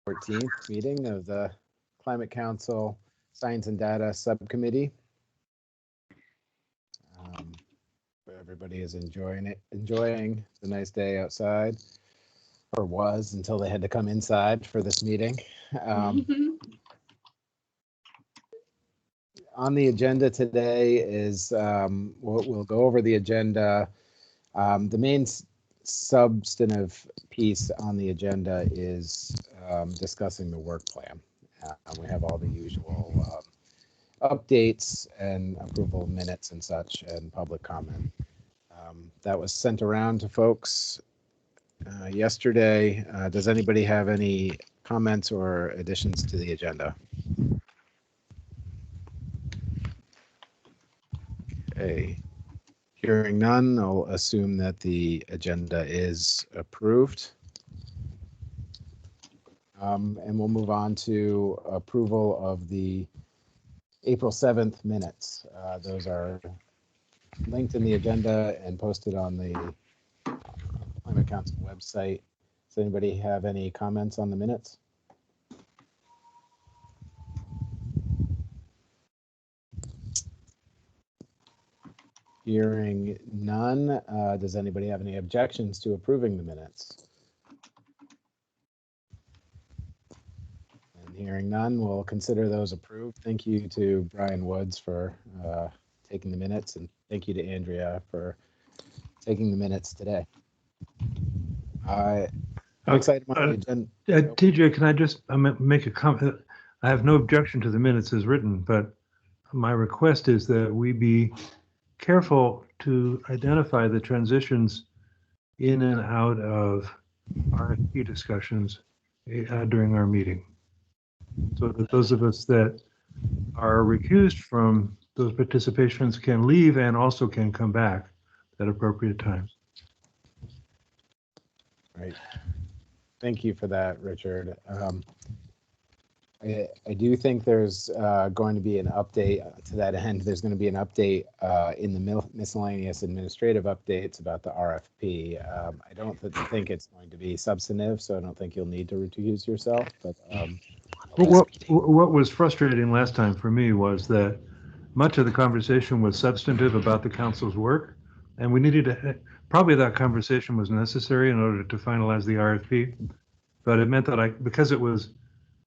14th meeting of the Climate Council Science and Data Subcommittee. Everybody is enjoying the nice day outside, or was until they had to come inside for this meeting. On the agenda today is we'll go over the agenda. The main substantive piece on the agenda is discussing the work plan. We have all the usual updates and approval of minutes and such, and public comment. That was sent around to folks yesterday. Does anybody have any comments or additions to the agenda? Okay. Hearing none, I'll assume that the agenda is approved. And we'll move on to approval of the April 7th minutes. Those are linked in the agenda and posted on the Climate Council website. Does anybody have any comments on the minutes? Hearing none, does anybody have any objections to approving the minutes? And hearing none, we'll consider those approved. Thank you to Brian Woods for taking the minutes, and thank you to Andrea for taking the minutes today. Next item on the agenda. TJ, can I just make a comment? I have no objection to the minutes as written, but my request is that we be careful to identify the transitions in and out of RFP discussions during our meeting, so that those of us that are recused from those participations can leave and also can come back at appropriate times. Right. Thank you for that, Richard. I do think there's going to be an update to that end. There's going to be an update in the Miscellaneous Administrative Updates about the RFP. I don't think it's going to be substantive, so I don't think you'll need to recuse yourself. But what was frustrating last time for me was that much of the conversation was substantive about the council's work, and we needed to, probably that conversation was necessary in order to finalize the RFP, but it meant that because it was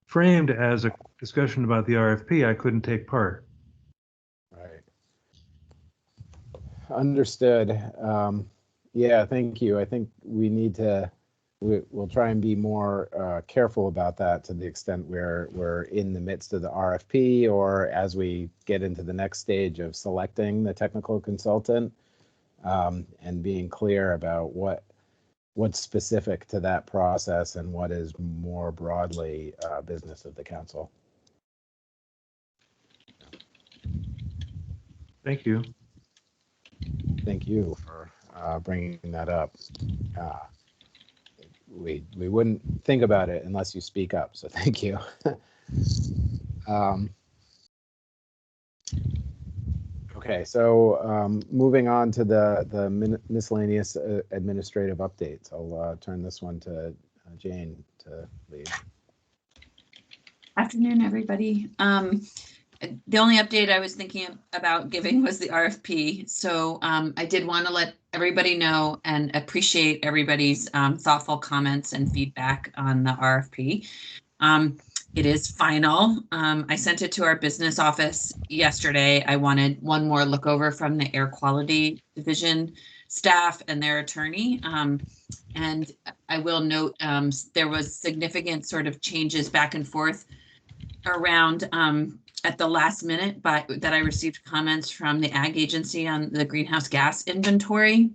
framed as a discussion about the RFP, I couldn't take part. Right. Understood. Yeah, thank you. I think we need to, we'll try and be more careful about that to the extent where we're in the midst of the RFP, or as we get into the next stage of selecting the technical consultant, and being clear about what's specific to that process and what is more broadly business of the council. Thank you. Thank you for bringing that up. We wouldn't think about it unless you speak up, so thank you. Okay, so moving on to the miscellaneous administrative updates. I'll turn this one to Jane to lead. Afternoon, everybody. The only update I was thinking about giving was the RFP. So I did want to let everybody know and appreciate everybody's thoughtful comments and feedback on the RFP. It is final. I sent it to our business office yesterday. I wanted one more look over from the air quality division staff and their attorney. And I will note there was significant sort of changes back and forth around at the last minute, but that I received comments from the ag agency on the greenhouse gas inventory.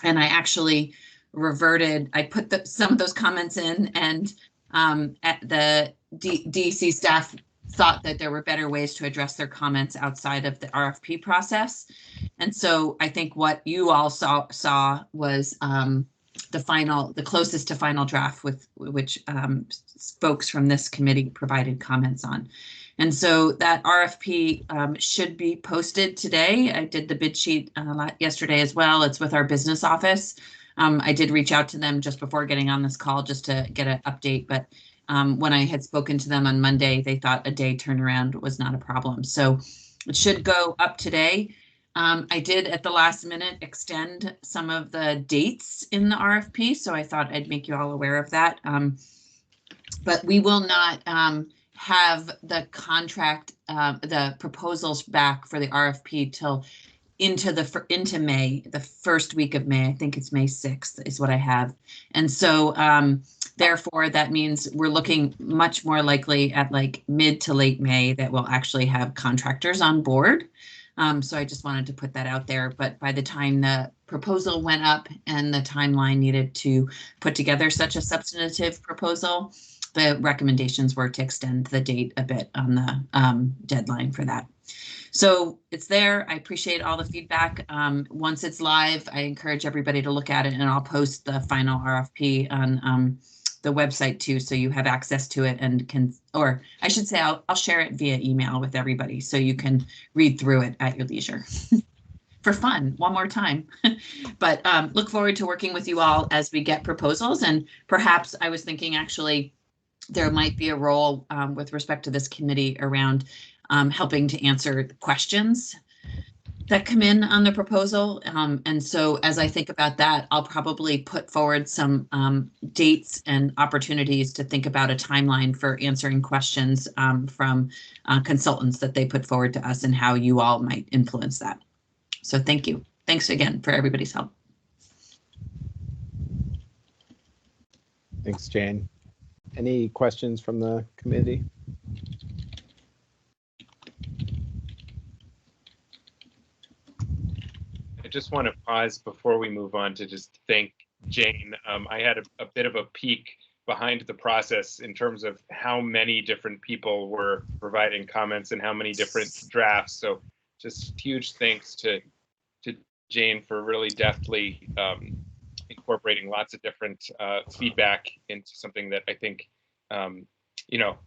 And I actually reverted, I put some of those comments in, and at the DC staff thought that there were better ways to address their comments outside of the RFP process. And so I think what you all saw was the closest to final draft with which folks from this committee provided comments on. And so that RFP should be posted today. I did the bid sheet yesterday as well. It's with our business office. I did reach out to them just before getting on this call just to get an update, but when I had spoken to them on Monday, they thought a day turnaround was not a problem. So it should go up today. I did at the last minute extend some of the dates in the RFP, so I thought I'd make you all aware of that. But we will not have the contract, the proposals back for the RFP till into May, the first week of May. I think it's May 6th is what I have. And so therefore, that means we're looking much more likely at like mid to late May that we'll actually have contractors on board. So I just wanted to put that out there. But by the time the proposal went up and the timeline needed to put together such a substantive proposal, the recommendations were to extend the date a bit on the deadline for that. So it's there. I appreciate all the feedback. Once it's live, I encourage everybody to look at it, and I'll post the final RFP on the website too, so you have access to it and can, or I should say, I'll share it via email with everybody so you can read through it at your leisure. For fun, one more time. But look forward to working with you all as we get proposals, and perhaps I was thinking actually there might be a role with respect to this committee around helping to answer questions that come in on the proposal. And so as I think about that, I'll probably put forward some dates and opportunities to think about a timeline for answering questions from consultants that they put forward to us and how you all might influence that. So thank you. Thanks again for everybody's help. Thanks, Jane. Any questions from the committee? I just want to pause before we move on to just thank Jane. I had a bit of a peek behind the process in terms of how many different people were providing comments and how many different drafts. So just huge thanks to Jane for really deftly incorporating lots of different feedback into something that I think, you know,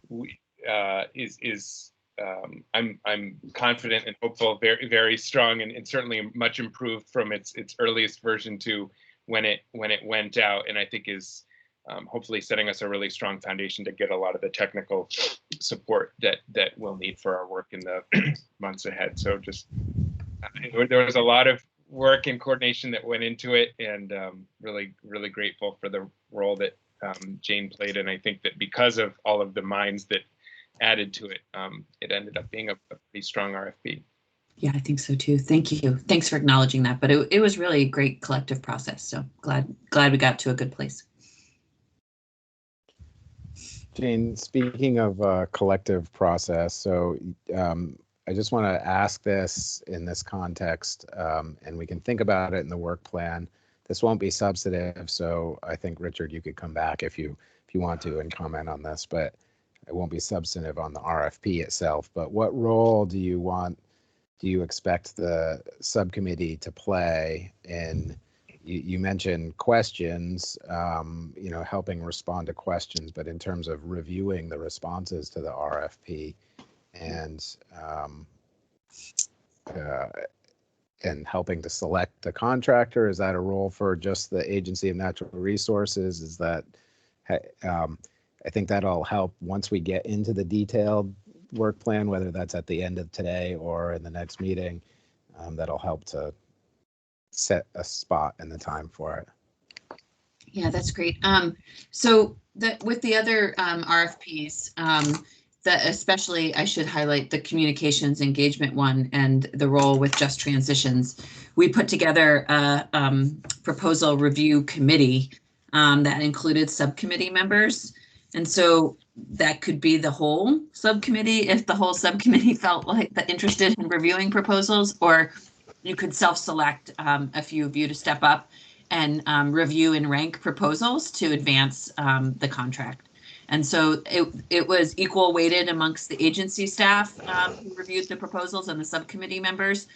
I'm confident and hopeful, very, very strong, and certainly much improved from its earliest version to when it went out, and I think is hopefully setting us a really strong foundation to get a lot of the technical support that we'll need for our work in the months ahead. So just there was a lot of work and coordination that went into it, and really, really grateful for the role that Jane played, and I think that because of all of the minds that added to it, it ended up being a pretty strong RFP. Yeah, I think so too. Thank you. Thanks for acknowledging that. But it was really a great collective process. So glad we got to a good place. Jane, speaking of collective process, so I just want to ask this in this context, and we can think about it in the work plan. This won't be substantive, so I think, Richard, you could come back if you want to and comment on this, but it won't be substantive on the RFP itself. But what role do you expect the subcommittee to play in, you mentioned questions, you know, helping respond to questions, but in terms of reviewing the responses to the RFP and helping to select the contractor? Is that a role for just the Agency of Natural Resources? Is that, I think that'll help once we get into the detailed work plan, whether that's at the end of today or in the next meeting, that'll help to set a spot and the time for it. Yeah, that's great. So with the other RFPs, that especially I should highlight the communications engagement one and the role with Just Transitions. We put together a proposal review committee that included subcommittee members. And so that could be the whole subcommittee if the whole subcommittee felt like interested in reviewing proposals, or you could self-select a few of you to step up and review and rank proposals to advance the contract. And so it was equal weighted amongst the agency staff who reviewed the proposals and the subcommittee members.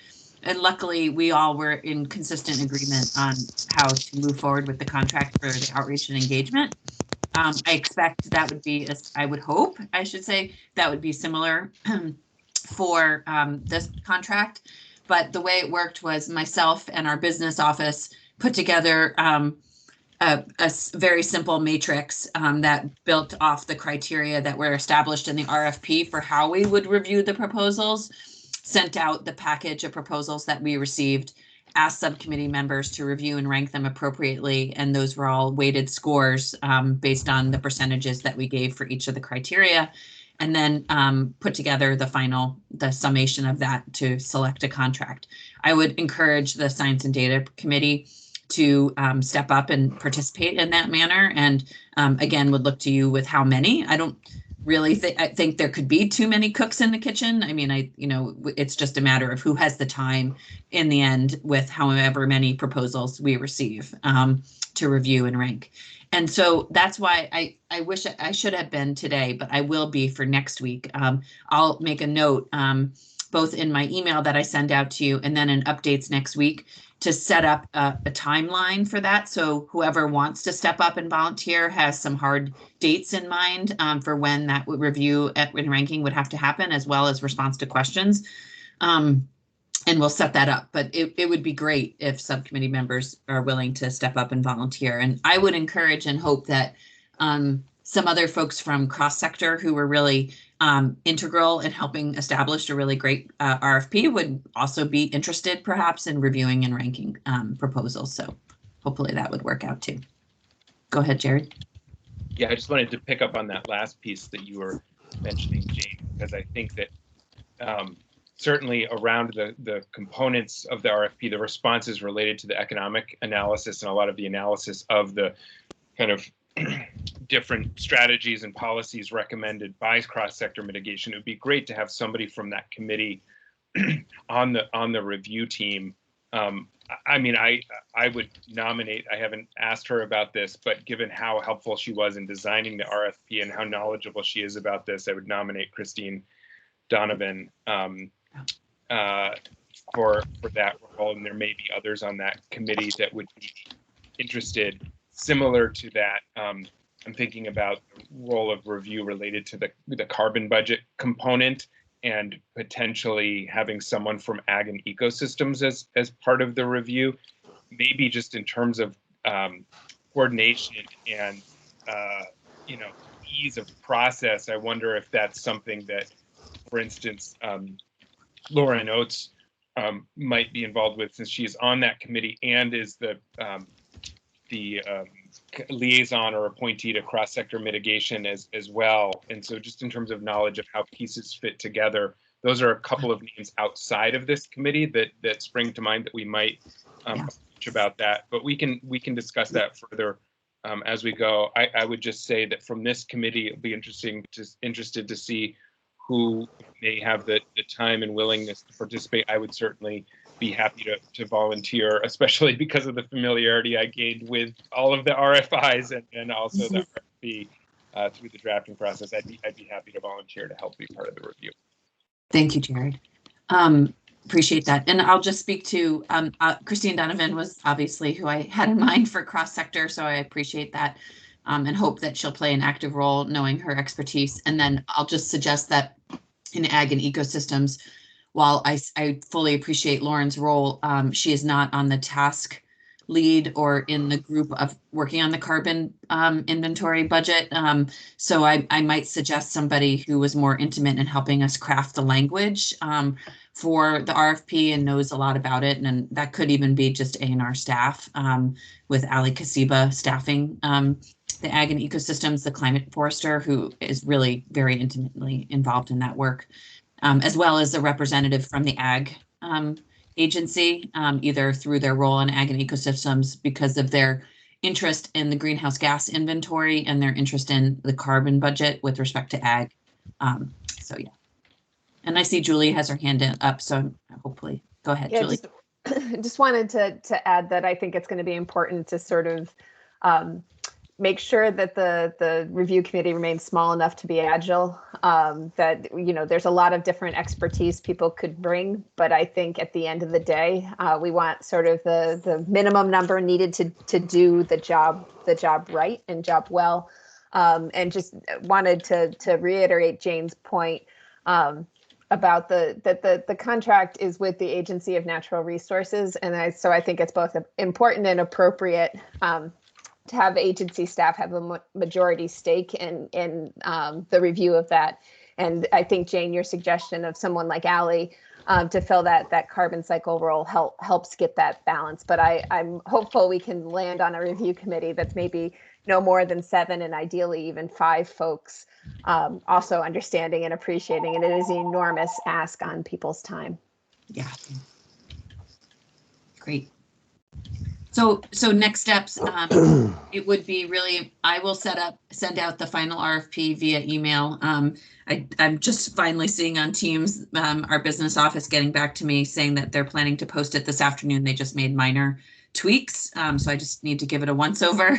And luckily, we all were in consistent agreement on how to move forward with the contract for the outreach and engagement. I expect that would be, I would hope, I should say, that would be similar for this contract. But the way it worked was myself and our business office put together very simple matrix that built off the criteria that were established in the RFP for how we would review the proposals, sent out the package of proposals that we received, asked subcommittee members to review and rank them appropriately, and those were all weighted scores based on the percentages that we gave for each of the criteria, and then put together the summation of that to select a contract. I would encourage the Science and Data Committee to step up and participate in that manner, and again, would look to you with how many. I don't really think there could be too many cooks in the kitchen. I mean, it's just a matter of who has the time in the end with however many proposals we receive to review and rank. And so that's why I wish I should have been today, but I will be for next week. I'll make a note both in my email that I send out to you and then in updates next week to set up a timeline for that. So whoever wants to step up and volunteer has some hard dates in mind for when that review and ranking would have to happen, as well as response to questions. And we'll set that up, but it would be great if subcommittee members are willing to step up and volunteer. And I would encourage and hope that some other folks from cross-sector who were really integral in helping establish a really great RFP would also be interested perhaps in reviewing and ranking proposals. So hopefully that would work out too. Go ahead, Jared. Yeah, I just wanted to pick up on that last piece that you were mentioning, Jane, because I think that certainly around the components of the RFP, the responses related to the economic analysis and a lot of the analysis of the kind of different strategies and policies recommended by cross-sector mitigation. It would be great to have somebody from that committee on the review team. I mean, I would nominate, I haven't asked her about this, but given how helpful she was in designing the RFP and how knowledgeable she is about this, I would nominate Christine Donovan for that role. And there may be others on that committee that would be interested. Similar to that, I'm thinking about the role of review related to the carbon budget component and potentially having someone from ag and ecosystems as part of the review, maybe just in terms of coordination and ease of process. I wonder if that's something that, for instance, Lauren Oates might be involved with, since she is on that committee and is the liaison or appointee to cross-sector mitigation as well. And so just in terms of knowledge of how pieces fit together, those are a couple of names outside of this committee that spring to mind that we might approach about that. But we can discuss that further as we go. I would just say that from this committee, it'll be interested to see who may have the time and willingness to participate. I would certainly be happy to volunteer, especially because of the familiarity I gained with all of the RFIs and also the RFP through the drafting process. I'd be happy to volunteer to help be part of the review. Thank you, Jared. Appreciate that. And I'll just speak to Christine Donovan was obviously who I had in mind for cross-sector, so I appreciate that and hope that she'll play an active role knowing her expertise. And then I'll just suggest that in ag and ecosystems, while I fully appreciate Lauren's role, she is not on the task lead or in the group of working on the carbon inventory budget. So I might suggest somebody who was more intimate in helping us craft the language for the RFP and knows a lot about it. And that could even be just A&R staff with Ali Kasiba staffing the ag and ecosystems, the climate forester, who is really very intimately involved in that work. As well as a representative from the ag agency, either through their role in ag and ecosystems because of their interest in the greenhouse gas inventory and their interest in the carbon budget with respect to ag. So yeah. And I see Julie has her hand up, so hopefully, go ahead, Julie. Just wanted to add that I think it's going to be important to sort of make sure that the review committee remains small enough to be agile, that, there's a lot of different expertise people could bring, but I think at the end of the day, we want sort of the minimum number needed to do the job right and job well. And just wanted to reiterate Jane's point about that the contract is with the Agency of Natural Resources. And so I think it's both important and appropriate have agency staff have a majority stake in the review of that. And I think, Jane, your suggestion of someone like Ally to fill that carbon cycle role helps get that balance. But I'm hopeful we can land on a review committee that's maybe no more than 7 and ideally even 5 folks, also understanding and appreciating. And it is an enormous ask on people's time. Yeah. Great. So next steps, it would be really, I will send out the final RFP via email. I'm just finally seeing on Teams, our business office getting back to me saying that they're planning to post it this afternoon. They just made minor tweaks. So I just need to give it a once over.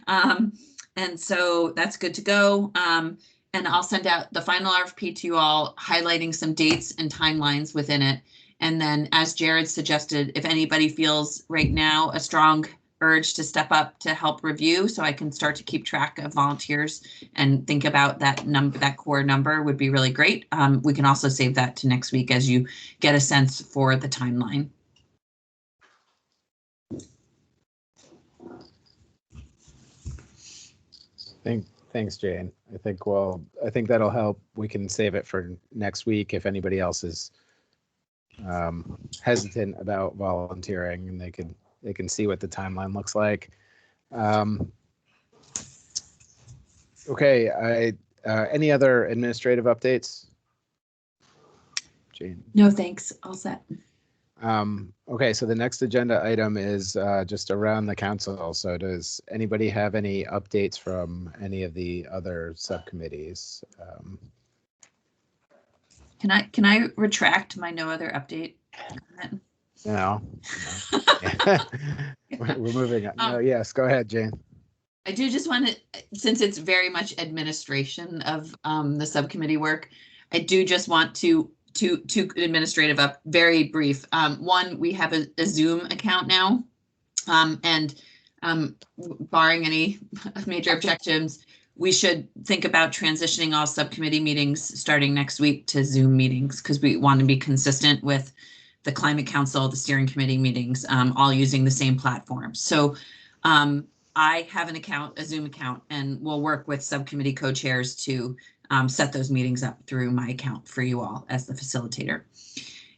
And so that's good to go. And I'll send out the final RFP to you all, highlighting some dates and timelines within it. And then, as Jared suggested, if anybody feels right now a strong urge to step up to help review, so I can start to keep track of volunteers and think about that number, that core number would be really great. We can also save that to next week as you get a sense for the timeline. Thanks, Jane. I think that'll help. We can save it for next week if anybody else is hesitant about volunteering, and they can see what the timeline looks like. Okay, any other administrative updates? Jane? No, thanks. All set. Okay, so the next agenda item is just around the council. So does anybody have any updates from any of the other subcommittees? Can I retract my no other update comment? No. We're moving on. No, yes, go ahead, Jane. I do just want to, since it's very much administration of the subcommittee work, I do just want to administrative up, very brief. One, we have a Zoom account now, and barring any major objections, we should think about transitioning all subcommittee meetings starting next week to Zoom meetings, because we want to be consistent with the Climate Council, the steering committee meetings, all using the same platform. So I have an account, a Zoom account, and we'll work with subcommittee co-chairs to set those meetings up through my account for you all as the facilitator.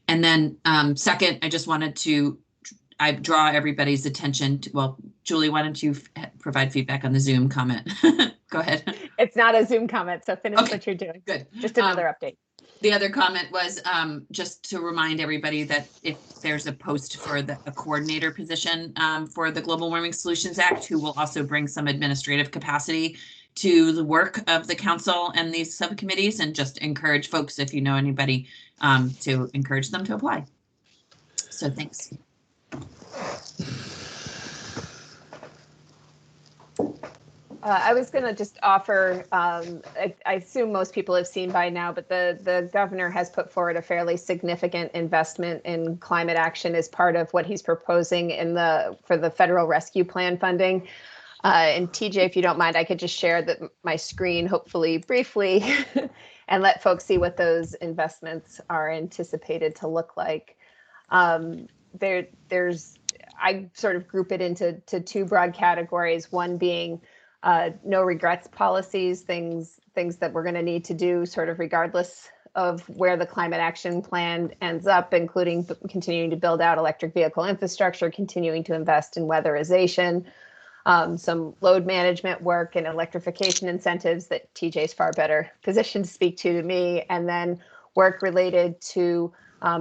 And then second, I just wanted to draw everybody's attention to, well, Julie, why don't you provide feedback on the Zoom comment? Go ahead. It's not a Zoom comment, so finish what you're doing. Good. Just another update. The other comment was just to remind everybody that if there's a post for a coordinator position for the Global Warming Solutions Act, who will also bring some administrative capacity to the work of the council and these subcommittees, and just encourage folks, if you know anybody, to encourage them to apply. So thanks. I was going to just offer, I assume most people have seen by now, but the governor has put forward a fairly significant investment in climate action as part of what he's proposing for the federal rescue plan funding. And TJ, if you don't mind, I could just share my screen, hopefully briefly, and let folks see what those investments are anticipated to look like. There's, I sort of group it into 2 broad categories, one being no regrets policies, things that we're going to need to do sort of regardless of where the climate action plan ends up, including continuing to build out electric vehicle infrastructure, continuing to invest in weatherization, some load management work and electrification incentives that TJ's far better positioned to speak to me, and then work related to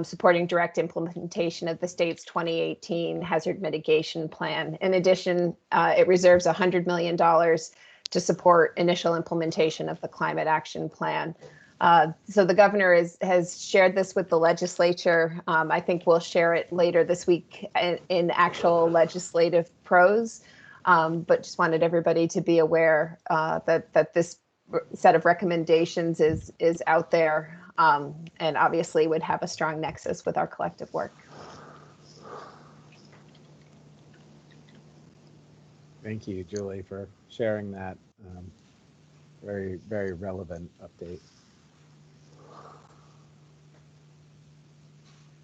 supporting direct implementation of the state's 2018 hazard mitigation plan. In addition, it reserves $100 million to support initial implementation of the climate action plan. So the governor has shared this with the legislature. I think we'll share it later this week in actual legislative prose, but just wanted everybody to be aware that this set of recommendations is out there, and obviously would have a strong nexus with our collective work. Thank you, Julie, for sharing that very, very relevant update.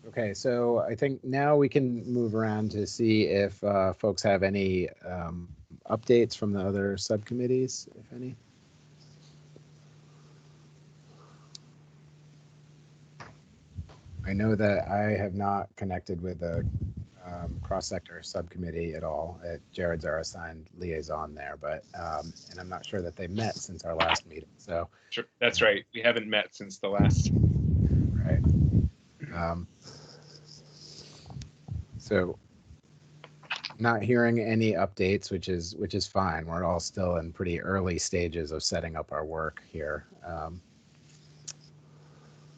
Okay, so I think now we can move around to see if folks have any updates from the other subcommittees, if any? I know that I have not connected with the cross-sector subcommittee at all. Jared's our assigned liaison there, but and I'm not sure that they met since our last meeting. So Sure, that's right. We haven't met since the last. right. So not hearing any updates, which is fine. We're all still in pretty early stages of setting up our work here.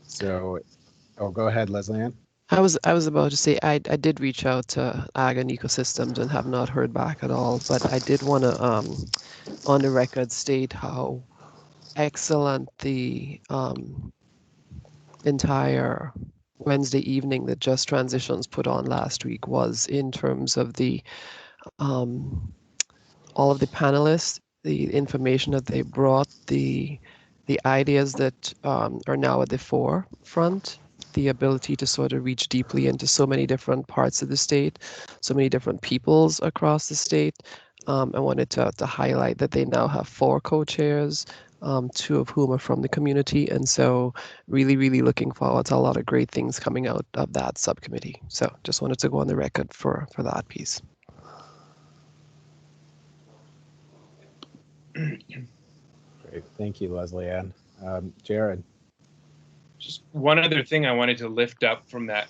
So, oh, go ahead, Leslie Ann. I was about to say I did reach out to Ag and Ecosystems and have not heard back at all, but I did want to on the record state how excellent the entire Wednesday evening that Just Transitions put on last week was in terms of the all of the panelists, the information that they brought, the ideas that are now at the forefront, the ability to sort of reach deeply into so many different parts of the state, so many different peoples across the state. I wanted to highlight that they now have 4 co-chairs, 2 of whom are from the community. And so really, really looking forward to a lot of great things coming out of that subcommittee. So just wanted to go on the record for that piece. Great, thank you, Leslie Ann. Jared. Just one other thing I wanted to lift up from that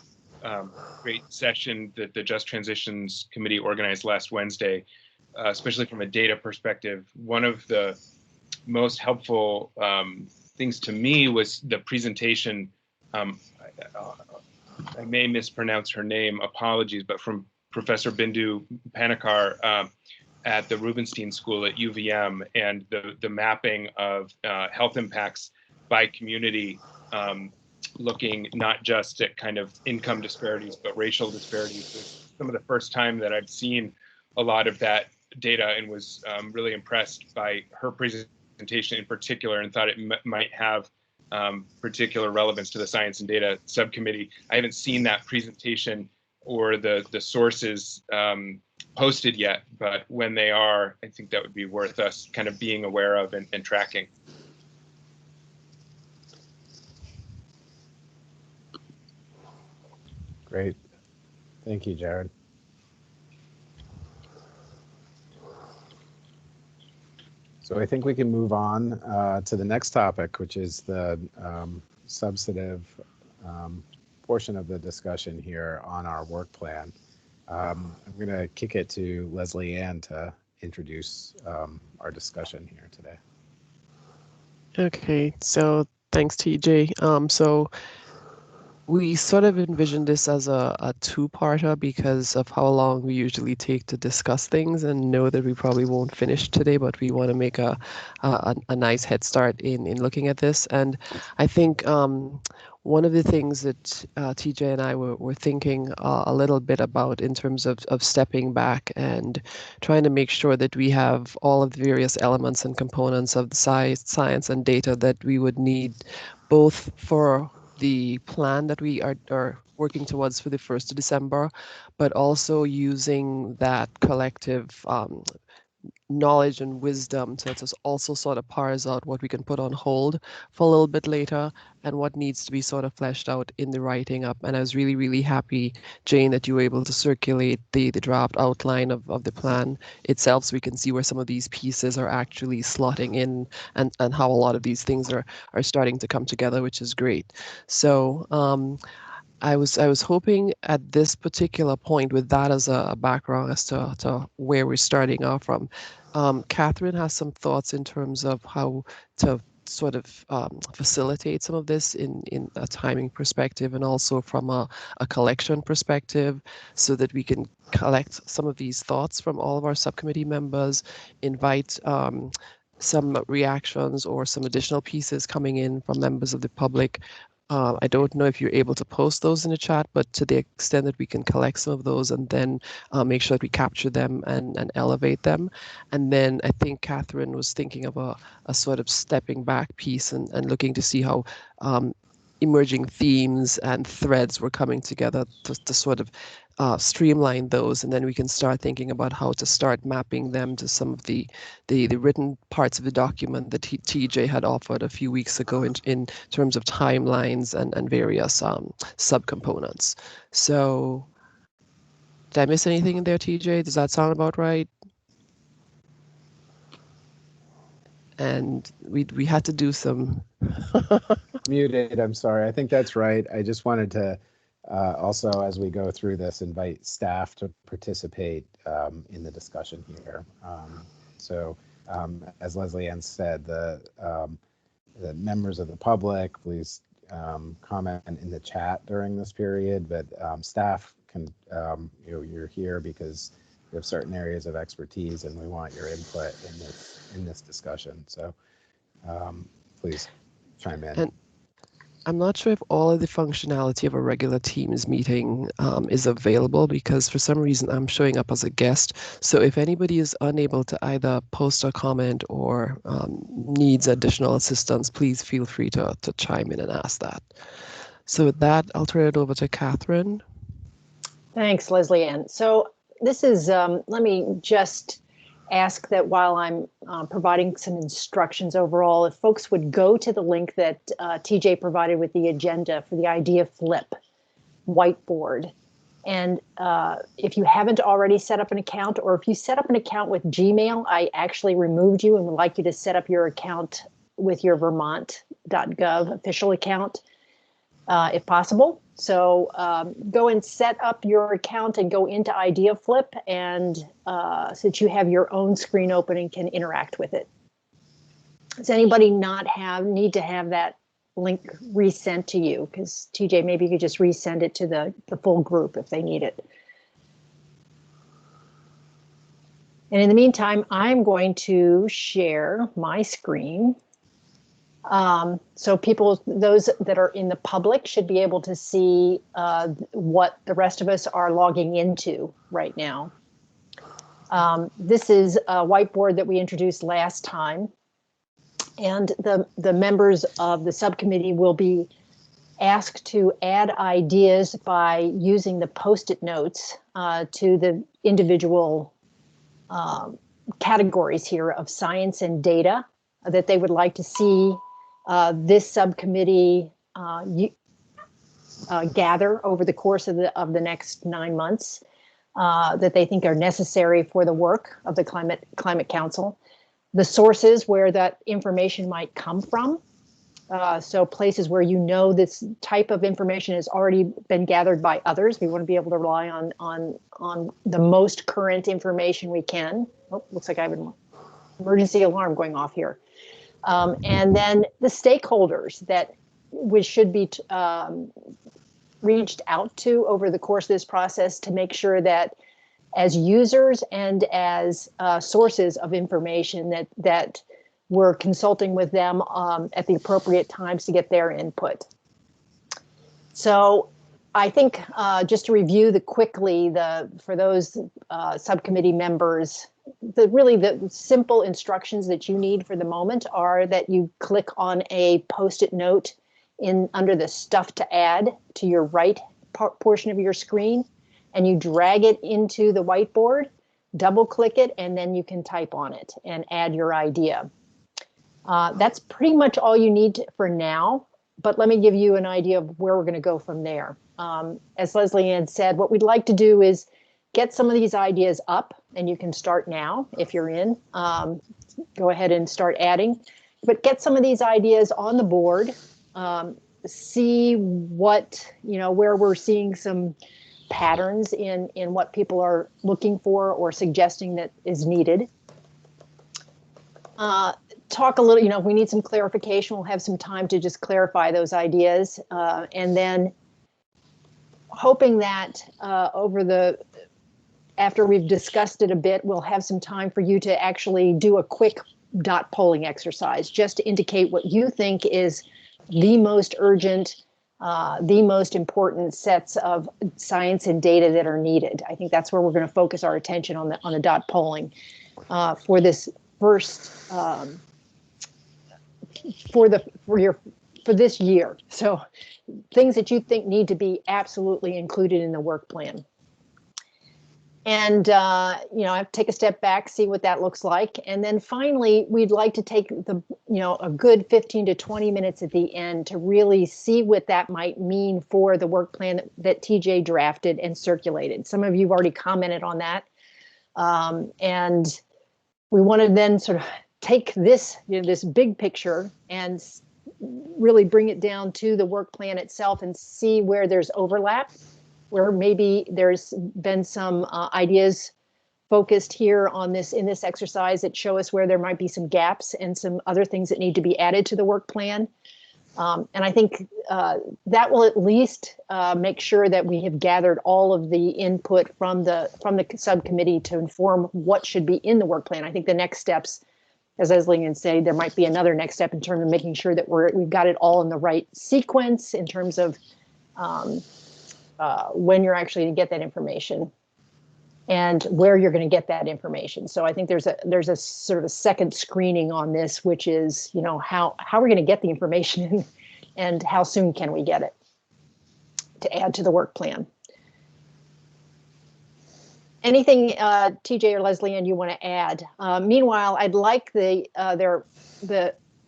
great session that the Just Transitions Committee organized last Wednesday, especially from a data perspective. One of the most helpful things to me was the presentation. I may mispronounce her name, apologies, but from Professor Bindu Panikar at the Rubenstein School at UVM, and the mapping of health impacts by community, looking not just at kind of income disparities, but racial disparities. It's some of the first time that I've seen a lot of that data, and was really impressed by her presentation in particular, and thought it might have particular relevance to the Science and Data Subcommittee. I haven't seen that presentation or the sources posted yet, but when they are, I think that would be worth us kind of being aware of and tracking. Great. Thank you, Jared. So I think we can move on to the next topic, which is the substantive portion of the discussion here on our work plan. I'm going to kick it to Leslie Ann to introduce our discussion here today. Okay, so thanks, TJ. So we sort of envisioned this as a two-parter because of how long we usually take to discuss things, and know that we probably won't finish today, but we want to make a nice head start in looking at this. And I think one of the things that TJ and I were thinking a little bit about in terms of stepping back and trying to make sure that we have all of the various elements and components of the science and data that we would need, both for the plan that we are working towards for the 1st of December, but also using that collective knowledge and wisdom to also sort of parse out what we can put on hold for a little bit later and what needs to be sort of fleshed out in the writing up. And I was really, really happy, Jane, that you were able to circulate the draft outline of the plan itself, so we can see where some of these pieces are actually slotting in, and how a lot of these things are starting to come together, which is great. So I was hoping at this particular point, with that as a background as to where we're starting off from, Catherine has some thoughts in terms of how to sort of facilitate some of this in a timing perspective, and also from a collection perspective, so that we can collect some of these thoughts from all of our subcommittee members, invite some reactions or some additional pieces coming in from members of the public. I don't know if you're able to post those in the chat, but to the extent that we can collect some of those and then make sure that we capture them and elevate them. And then I think Catherine was thinking of a sort of stepping back piece and looking to see how emerging themes and threads were coming together to sort of streamline those, and then we can start thinking about how to start mapping them to some of the written parts of the document that TJ had offered a few weeks ago in terms of timelines and various subcomponents. So did I miss anything in there, TJ? Does that sound about right? And we had to do some Muted, I'm sorry. I think that's right. I just wanted to also, as we go through this, invite staff to participate in the discussion here. As Leslie Ann said, the members of the public, please comment in the chat during this period, but staff can, you're here because we have certain areas of expertise and we want your input in this discussion. So please chime in. And I'm not sure if all of the functionality of a regular Teams meeting is available, because for some reason I'm showing up as a guest. So if anybody is unable to either post a comment or needs additional assistance, please feel free to chime in and ask that. So with that, I'll turn it over to Catherine. Thanks, Leslie Ann. So this is, let me just ask that while I'm providing some instructions overall, if folks would go to the link that TJ provided with the agenda for the idea flip whiteboard. And if you haven't already set up an account, or if you set up an account with Gmail, I actually removed you and would like you to set up your account with your Vermont.gov official account, if possible. So go and set up your account and go into Idea Flip, and so that you have your own screen open and can interact with it. Does anybody not need to have that link resent to you? Because TJ, maybe you could just resend it to the full group if they need it. And in the meantime, I'm going to share my screen. So people, those that are in the public, should be able to see what the rest of us are logging into right now. This is a whiteboard that we introduced last time, and the members of the subcommittee will be asked to add ideas by using the Post-it notes to the individual categories here of science and data that they would like to see this subcommittee gather over the course of the next 9 months, that they think are necessary for the work of the Climate Council, the sources where that information might come from. So places where this type of information has already been gathered by others. We want to be able to rely on the most current information we can. Oh, looks like I have an emergency alarm going off here. And then the stakeholders that we should be reached out to over the course of this process to make sure that as users and as sources of information that we're consulting with them at the appropriate times to get their input. So I think just to review for those subcommittee members, the simple instructions that you need for the moment are that you click on a Post-it note under the stuff to add to your right portion of your screen, and you drag it into the whiteboard, double click it, and then you can type on it and add your idea. That's pretty much all you need for now, but let me give you an idea of where we're going to go from there. As Leslie Ann said, what we'd like to do is get some of these ideas up, and you can start now if you're in. Go ahead and start adding, but get some of these ideas on the board. See what, where we're seeing some patterns in what people are looking for or suggesting that is needed. Talk a little, if we need some clarification, we'll have some time to just clarify those ideas. And then hoping that after we've discussed it a bit, we'll have some time for you to actually do a quick dot polling exercise, just to indicate what you think is the most urgent, the most important sets of science and data that are needed. I think that's where we're going to focus our attention on the dot polling for this first for your for this year. So things that you think need to be absolutely included in the work plan. And, you know, I have to take a step back, see what that looks like. And then finally, we'd like to take the, you know, a good 15 to 20 minutes at the end to really see what that might mean for the work plan that TJ drafted and circulated. Some of you have already commented on that. And we want to then sort of take this, you know, this big picture and really bring it down to the work plan itself and see where there's overlap, where maybe there's been some ideas focused here on this in this exercise that show us where there might be some gaps and some other things that need to be added to the work plan. And I think that will at least make sure that we have gathered all of the input from the subcommittee to inform what should be in the work plan. I think the next steps, as Leslie and say, there might be another next step in terms of making sure that we've got it all in the right sequence in terms of when you're actually going to get that information and where you're going to get that information. So I think there's a sort of a second screening on this, which is, you know, how are we going to get the information in, and how soon can we get it to add to the work plan? Anything, TJ or Leslie, and you want to add? Meanwhile, I'd like the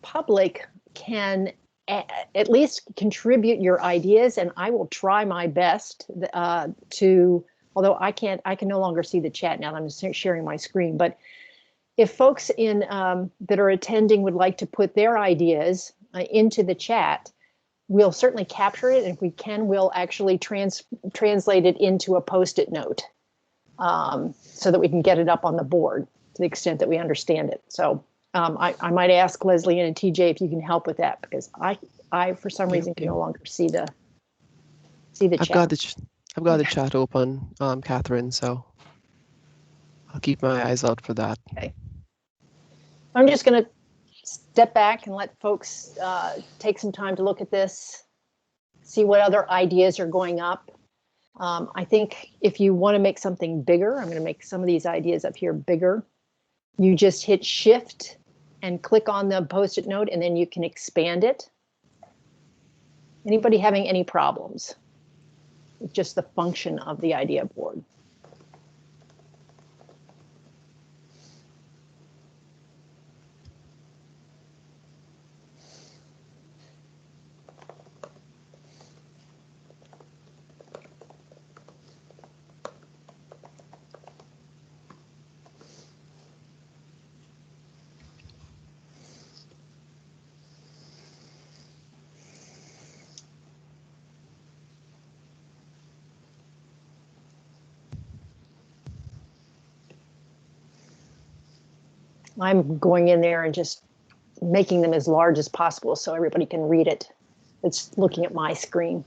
public can at least contribute your ideas, and I will try my best to, although I can no longer see the chat now that I'm sharing my screen, but if folks that are attending would like to put their ideas into the chat, we'll certainly capture it, and if we can, we'll actually translate it into a Post-it note so that we can get it up on the board to the extent that we understand it. So I might ask Leslie and TJ if you can help with that, because I for some reason can no longer see the chat. I've got the chat open, Catherine, so I'll keep my eyes out for that. Okay. I'm just going to step back and let folks take some time to look at this, see what other ideas are going up. I think if you want to make something bigger, I'm going to make some of these ideas up here bigger. You just hit Shift and click on the Post-it note, and then you can expand it. Anybody having any problems with just the function of the idea board? I'm going in there and just making them as large as possible so everybody can read it. It's looking at my screen.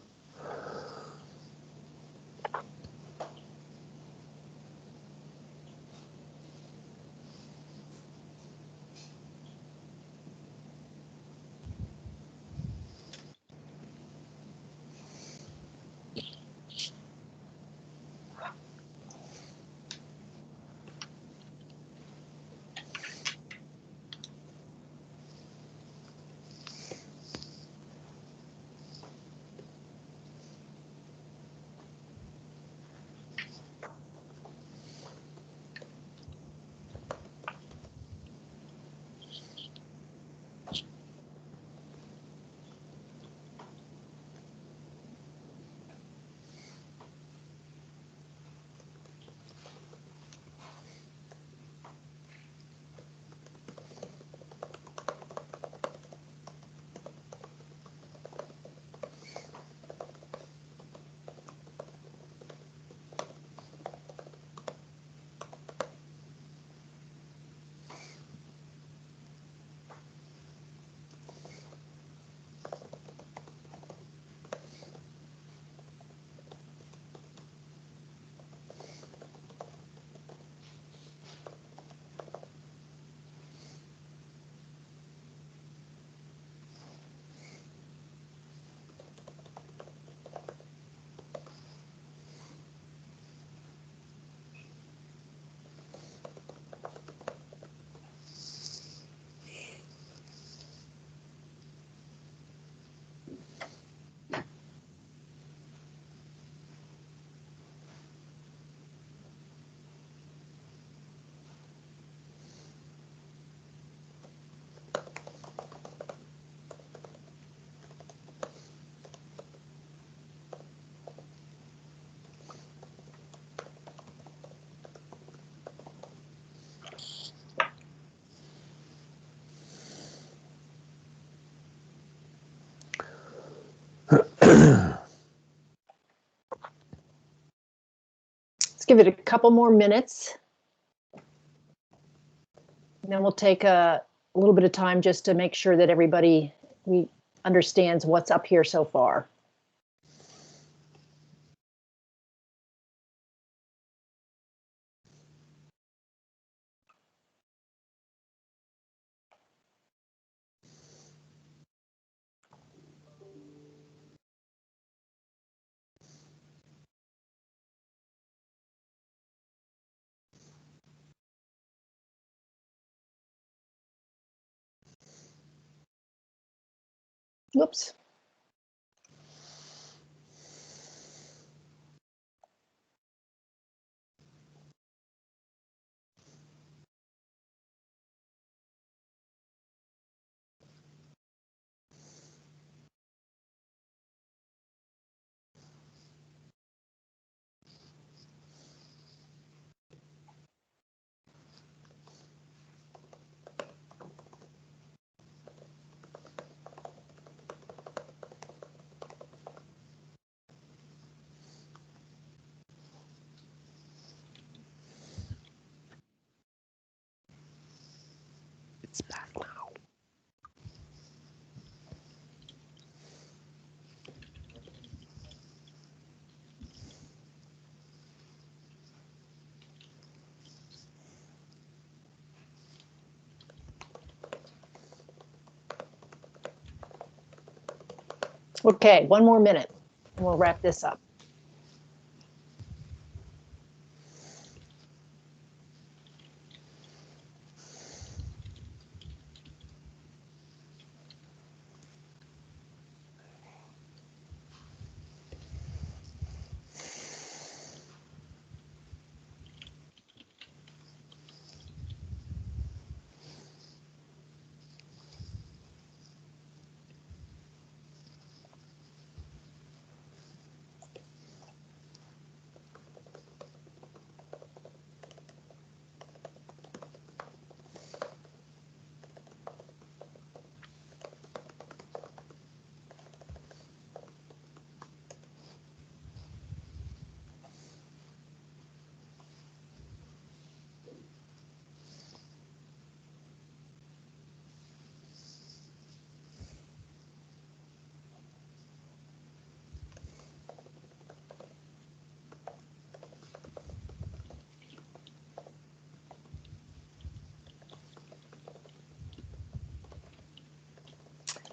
Let's give it a couple more minutes. And then we'll take a little bit of time just to make sure that everybody understands what's up here so far. Whoops. It's back now. Okay, one more minute and we'll wrap this up.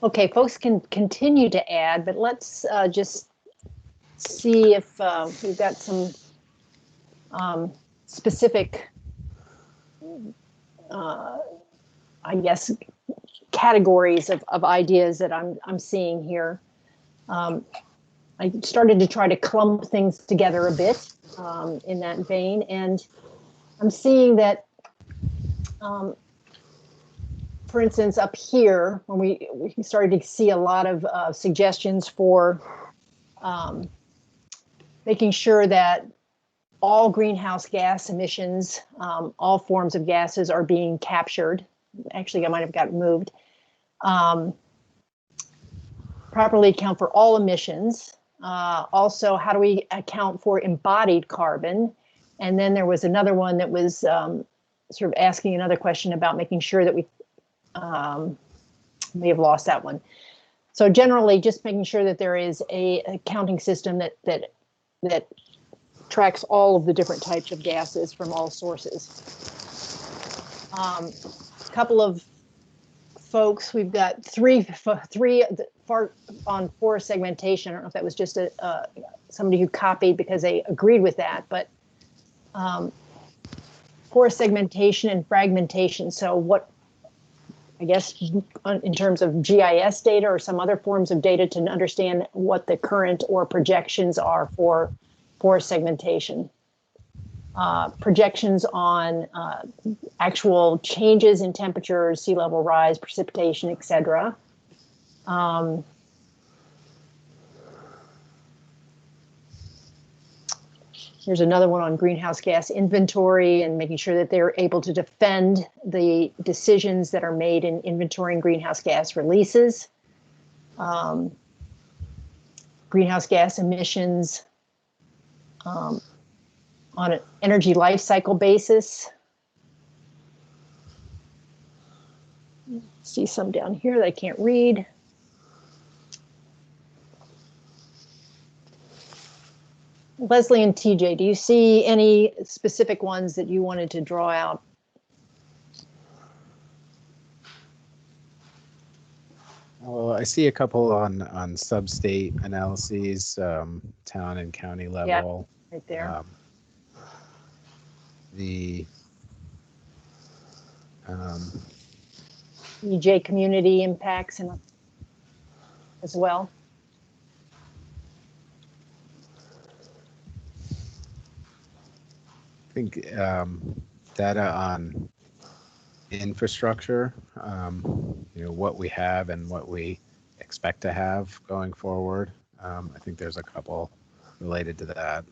Okay, folks can continue to add, but let's just see if we've got some specific, I guess, categories of ideas that I'm seeing here. I started to try to clump things together a bit in that vein, and I'm seeing that, for instance, up here, when we started to see a lot of suggestions for making sure that all greenhouse gas emissions, all forms of gases are being captured. Actually, I might have got moved. Properly account for all emissions. Also, how do we account for embodied carbon? And then there was another one that was sort of asking another question about making sure that we may have lost that one. So generally, just making sure that there is a accounting system that tracks all of the different types of gases from all sources. A couple of folks, we've got three on forest segmentation. I don't know if that was just somebody who copied because they agreed with that, but forest segmentation and fragmentation. So what, I guess, in terms of GIS data or some other forms of data to understand what the current or projections are for forest segmentation. Projections on actual changes in temperatures, sea level rise, precipitation, etc. Here's another one on greenhouse gas inventory and making sure that they're able to defend the decisions that are made in inventorying greenhouse gas releases. greenhouse gas emissions on an energy life cycle basis. See some down here that I can't read. Leslie and TJ, do you see any specific ones that you wanted to draw out? Well, I see a couple on sub-state analyses, town and county level. Yeah, right there. The EJ community impacts and as well. I think data on infrastructure, what we have and what we expect to have going forward. I think there's a couple related to that.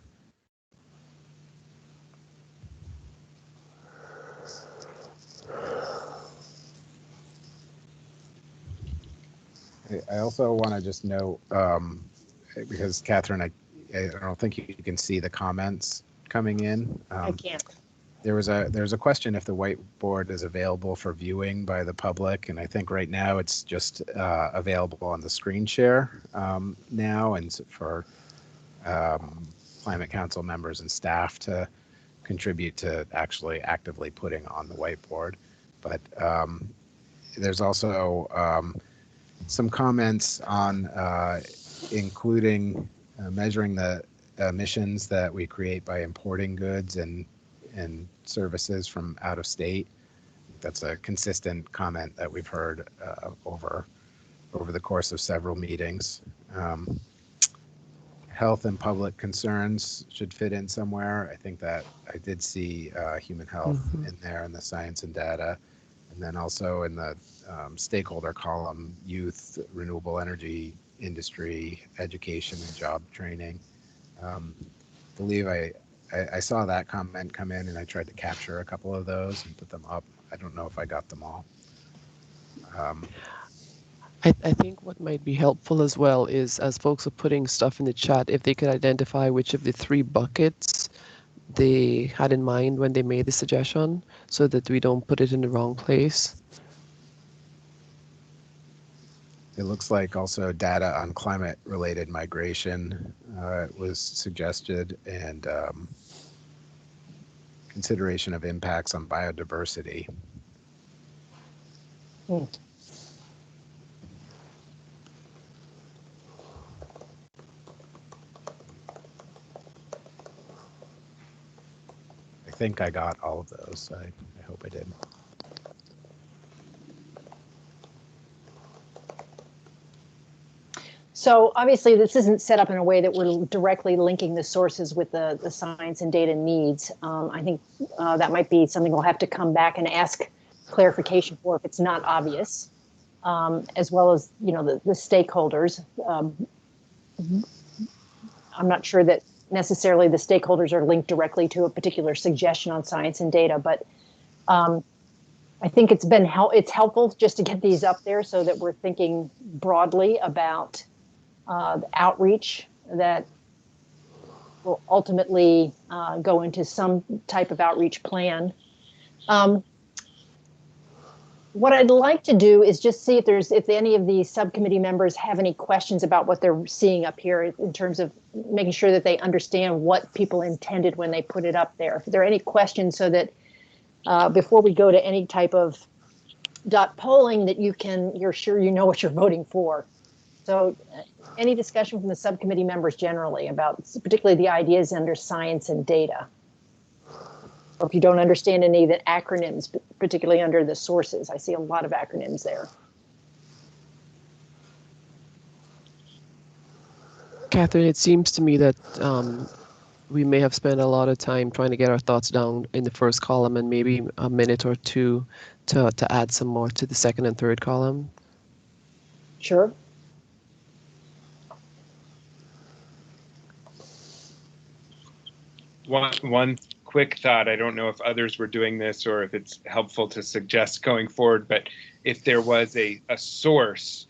I also want to just note, because Catherine, I don't think you can see the comments coming in. I can't. There's a question if the whiteboard is available for viewing by the public, and I think right now it's just available on the screen share now, and for Climate Council members and staff to contribute to actually actively putting on the whiteboard. But there's also some comments on including measuring the emissions that we create by importing goods and services from out of state. That's a consistent comment that we've heard over the course of several meetings. Health and public concerns should fit in somewhere. I think that I did see human health in there in the science and data. And then also in the stakeholder column, youth, renewable energy, industry, education, and job training. Believe I saw that comment come in, and I tried to capture a couple of those and put them up. I don't know if I got them all. I think what might be helpful as well is, as folks are putting stuff in the chat, if they could identify which of the 3 buckets they had in mind when they made the suggestion, so that we don't put it in the wrong place. It looks like also data on climate-related migration was suggested, and consideration of impacts on biodiversity. I think I got all of those. I hope I did. So obviously this isn't set up in a way that we're directly linking the sources with the science and data needs. I think that might be something we'll have to come back and ask clarification for if it's not obvious, as well as, the stakeholders. I'm not sure that necessarily the stakeholders are linked directly to a particular suggestion on science and data, but I think it's helpful just to get these up there so that we're thinking broadly about the outreach that will ultimately go into some type of outreach plan. What I'd like to do is just see if any of the subcommittee members have any questions about what they're seeing up here in terms of making sure that they understand what people intended when they put it up there. If there are any questions, so that before we go to any type of dot polling, that you're sure you know what you're voting for. So any discussion from the subcommittee members generally about particularly the ideas under science and data? Or if you don't understand any of the acronyms, particularly under the sources, I see a lot of acronyms there. Catherine, it seems to me that we may have spent a lot of time trying to get our thoughts down in the first column, and maybe a minute or two to add some more to the second and third column. Sure. One quick thought, I don't know if others were doing this or if it's helpful to suggest going forward, but if there was a source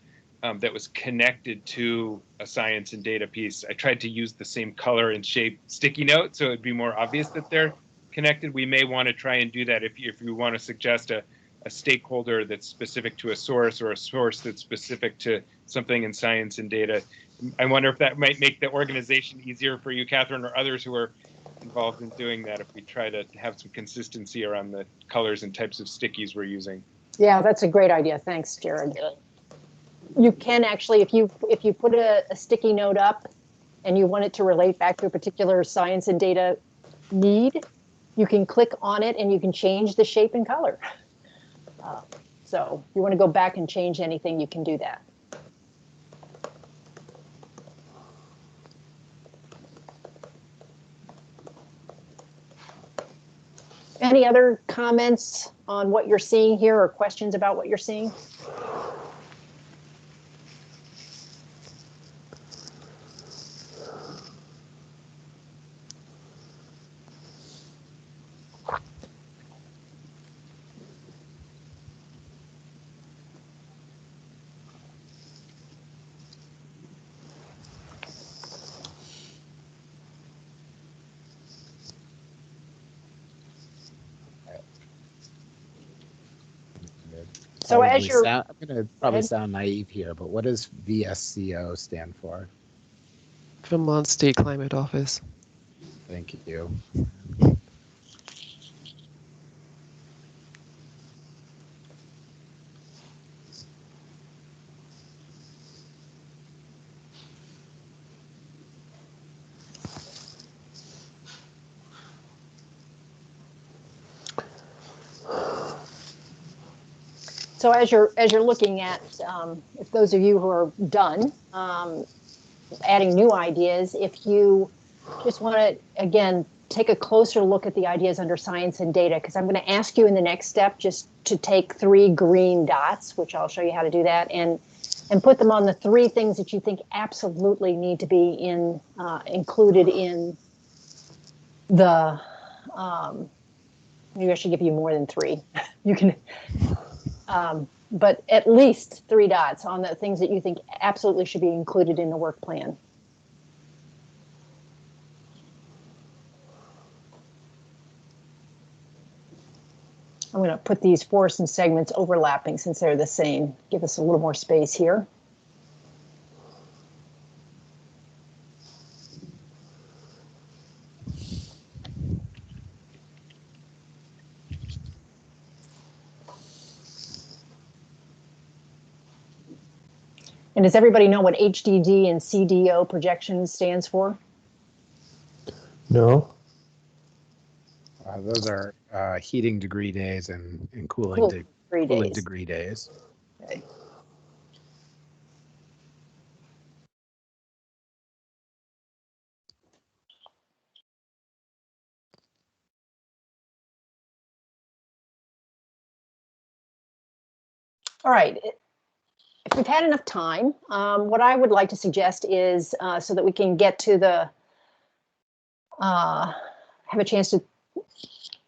that was connected to a science and data piece. I tried to use the same color and shape sticky note so it'd be more obvious that they're connected. We may want to try and do that if you want to suggest a stakeholder that's specific to a source or a source that's specific to something in science and data. I wonder if that might make the organization easier for you, Catherine, or others who are involved in doing that, if we try to have some consistency around the colors and types of stickies we're using. Yeah, that's a great idea. Thanks, Jared. You can actually, if you put a sticky note up and you want it to relate back to a particular science and data need, you can click on it and you can change the shape and color. So if you want to go back and change anything, you can do that. Any other comments on what you're seeing here or questions about what you're seeing? So as you're, I'm going to probably sound naive here, but what does VSCO stand for? Vermont State Climate Office. Thank you. so as you're looking at, if those of you who are done, adding new ideas, if you just want to, again, take a closer look at the ideas under science and data, because I'm going to ask you in the next step just to take 3 green dots, which I'll show you how to do that, and put them on the 3 things that you think absolutely need to be included in the, maybe I should give you more than 3. You can, but at least 3 dots on the things that you think absolutely should be included in the work plan. I'm going to put these forests and segments overlapping since they're the same. Give us a little more space here. And does everybody know what HDD and CDO projections stands for? No. Those are heating degree days and cooling degree days. Okay. All right. If we've had enough time, what I would like to suggest is so that we can get to the, have a chance to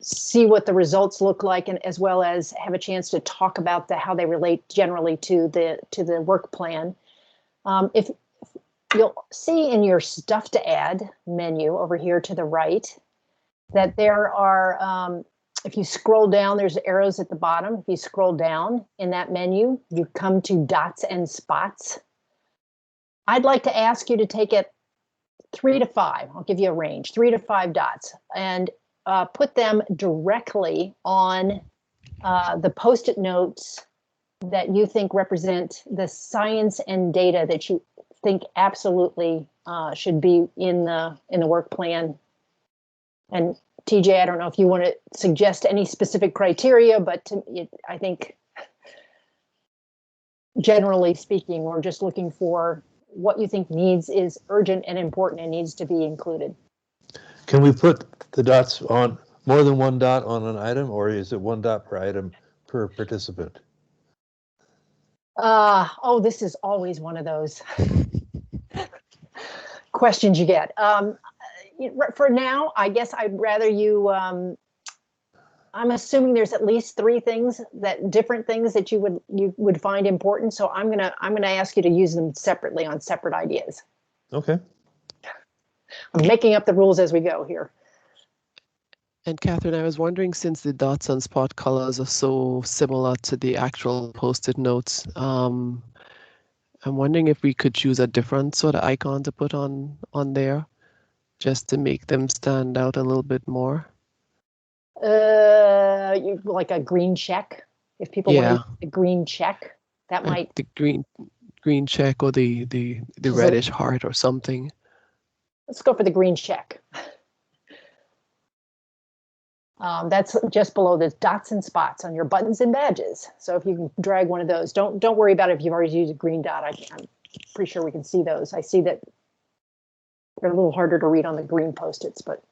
see what the results look like, and as well as have a chance to talk about how they relate generally to the work plan. If you'll see in your stuff to add menu over here to the right, that there are, if you scroll down, there's arrows at the bottom. If you scroll down in that menu, you come to dots and spots. I'd like to ask you to take it 3 to 5. I'll give you a range, 3 to 5 dots, and put them directly on the Post-it notes that you think represent the science and data that you think absolutely should be in the work plan. And TJ, I don't know if you want to suggest any specific criteria, but I think generally speaking, we're just looking for what you think is urgent and important and needs to be included. Can we put the dots on more than 1 dot on an item, or is it 1 dot per item per participant? Oh, this is always one of those questions you get. For now, I guess I'd rather you I'm assuming there's at least three things different things that you would find important. So I'm gonna ask you to use them separately on separate ideas. Okay. I'm making up the rules as we go here. And Catherine, I was wondering, since the dots and spot colors are so similar to the actual post-it notes, I'm wondering if we could choose a different sort of icon to put on there, just to make them stand out a little bit more. Like a green check. If people want a green check, that might the green check or the reddish heart or something. Let's go for the green check. That's just below the dots and spots on your buttons and badges. So if you can drag one of those, don't worry about it if you've already used a green dot. I'm pretty sure we can see those. I see that they're a little harder to read on the green Post-its, but.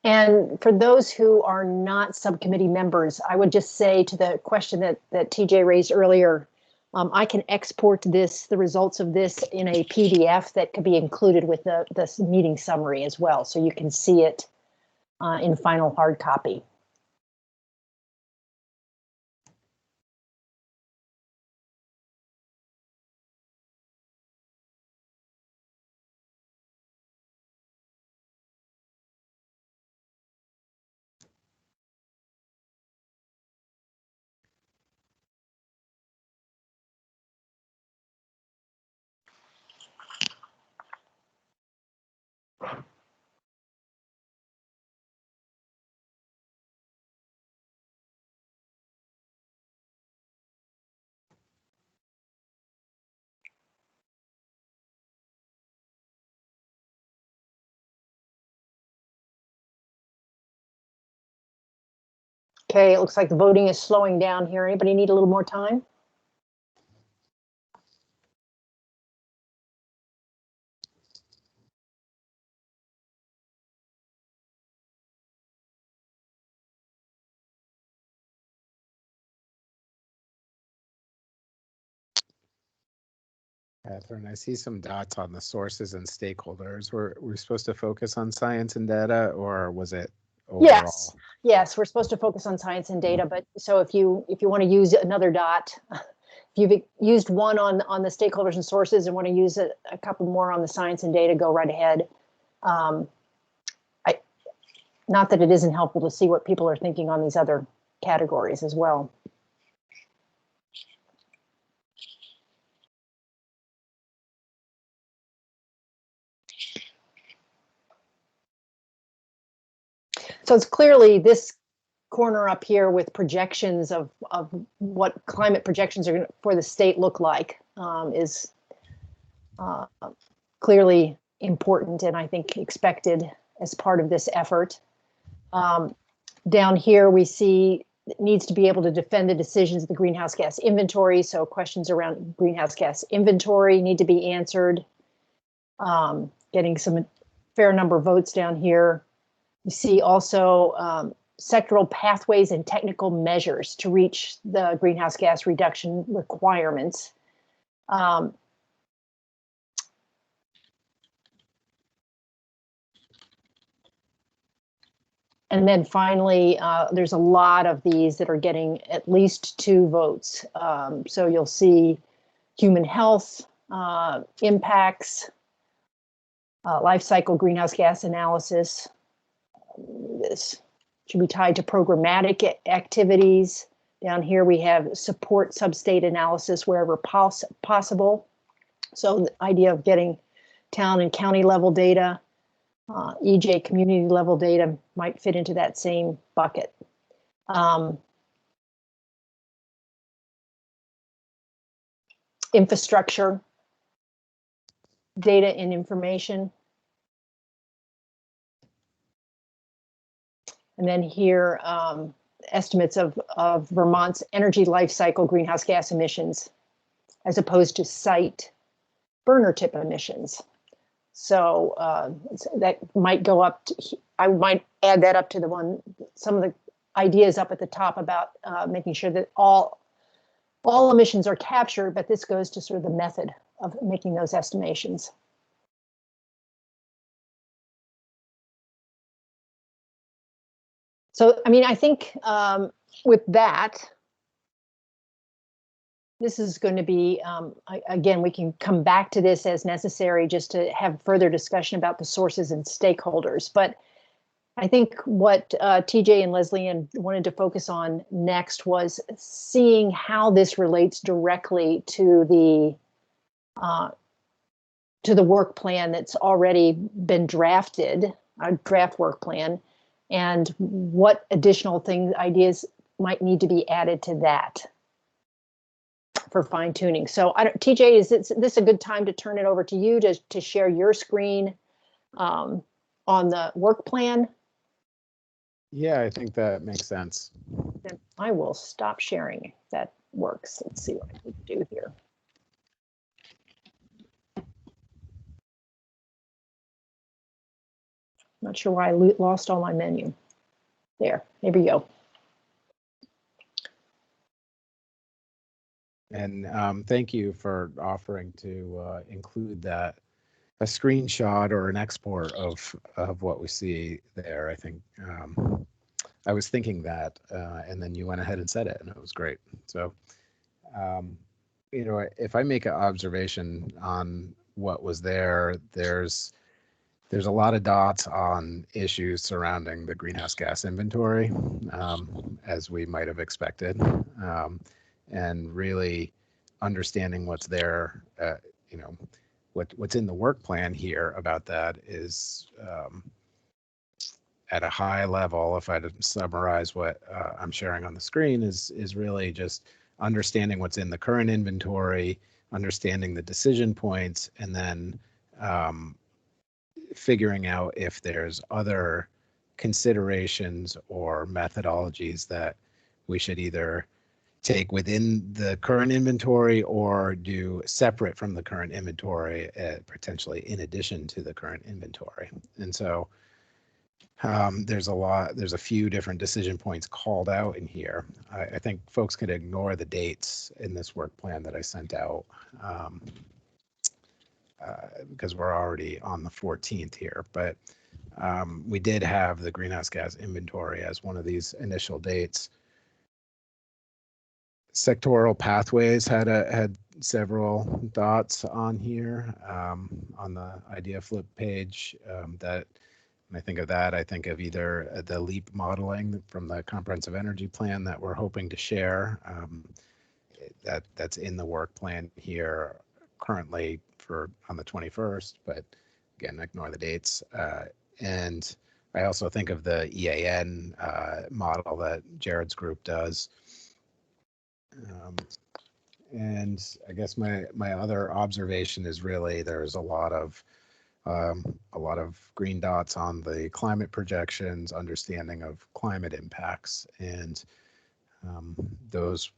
And for those who are not subcommittee members, I would just say to the question that TJ raised earlier, I can export the results of this in a PDF that could be included with the meeting summary as well. So you can see it in final hard copy. Okay, it looks like the voting is slowing down here. Anybody need a little more time? Catherine, I see some dots on the sources and stakeholders. Were we supposed to focus on science and data, or was it overall? Yes, we're supposed to focus on science and data, but so if you want to use another dot, if you've used one on the stakeholders and sources and want to use a couple more on the science and data, go right ahead. Not that it isn't helpful to see what people are thinking on these other categories as well. So it's clearly this corner up here with projections of what climate projections are for the state look like is clearly important and I think expected as part of this effort. Down here we see it needs to be able to defend the decisions of the greenhouse gas inventory. So questions around greenhouse gas inventory need to be answered. Getting some fair number of votes down here. You see also sectoral pathways and technical measures to reach the greenhouse gas reduction requirements. And then finally, there's a lot of these that are getting at least 2 votes. So you'll see human health, impacts, life cycle greenhouse gas analysis. This should be tied to programmatic activities. Down here we have support substate analysis wherever possible. So the idea of getting town and county level data, EJ community level data might fit into that same bucket. Infrastructure, data and information. And then here, estimates of Vermont's energy life cycle greenhouse gas emissions, as opposed to site burner tip emissions. So that might go up to, I might add that up to some of the ideas up at the top about making sure that all emissions are captured, but this goes to sort of the method of making those estimations. So, I mean, I think with that, this is going to be, again, we can come back to this as necessary just to have further discussion about the sources and stakeholders. But I think what TJ and Leslie wanted to focus on next was seeing how this relates directly to the work plan that's already been drafted, a draft work plan, and what additional ideas might need to be added to that for fine tuning. So TJ, is this a good time to turn it over to you to share your screen on the work plan? Yeah, I think that makes sense. Then I will stop sharing if that works. Let's see what I can do here. Not sure why I lost all my menu. There we go. And thank you for offering to include that, a screenshot or an export of what we see there. I think I was thinking that, and then you went ahead and said it, and it was great. So, you know, if I make an observation on what was there, there's a lot of dots on issues surrounding the greenhouse gas inventory, as we might have expected, and really understanding what's there. You know, what's in the work plan here about that is, at a high level, if I had to summarize what I'm sharing on the screen, is really just understanding what's in the current inventory, understanding the decision points, and then figuring out if there's other considerations or methodologies that we should either take within the current inventory or do separate from the current inventory, potentially in addition to the current inventory. And so there's a few different decision points called out in here. I think folks could ignore the dates in this work plan that I sent out, because we're already on the 14th here, but we did have the greenhouse gas inventory as one of these initial dates. Sectoral pathways had several dots on here, on the idea flip page. That when I think of that, I think of either the LEAP modeling from the comprehensive energy plan that we're hoping to share, that's in the work plan here currently on the 21st, but again, ignore the dates. And I also think of the EAN model that Jared's group does. And I guess my other observation is really there's a lot of green dots on the climate projections, understanding of climate impacts, and those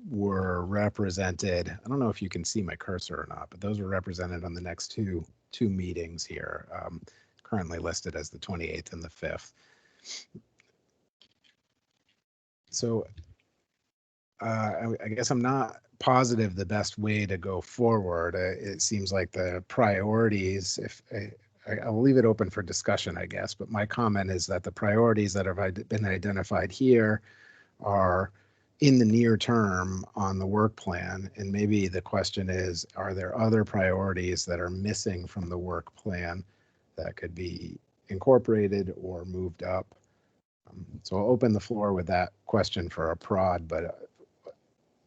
were represented. I don't know if you can see my cursor or not, but those were represented on the next two meetings here, currently listed as the 28th and the 5th. So I guess I'm not positive the best way to go forward. It seems like the priorities, I'll leave it open for discussion, I guess, but my comment is that the priorities that have been identified here are in the near term on the work plan. And maybe the question is, are there other priorities that are missing from the work plan that could be incorporated or moved up? So I'll open the floor with that question for a prod, but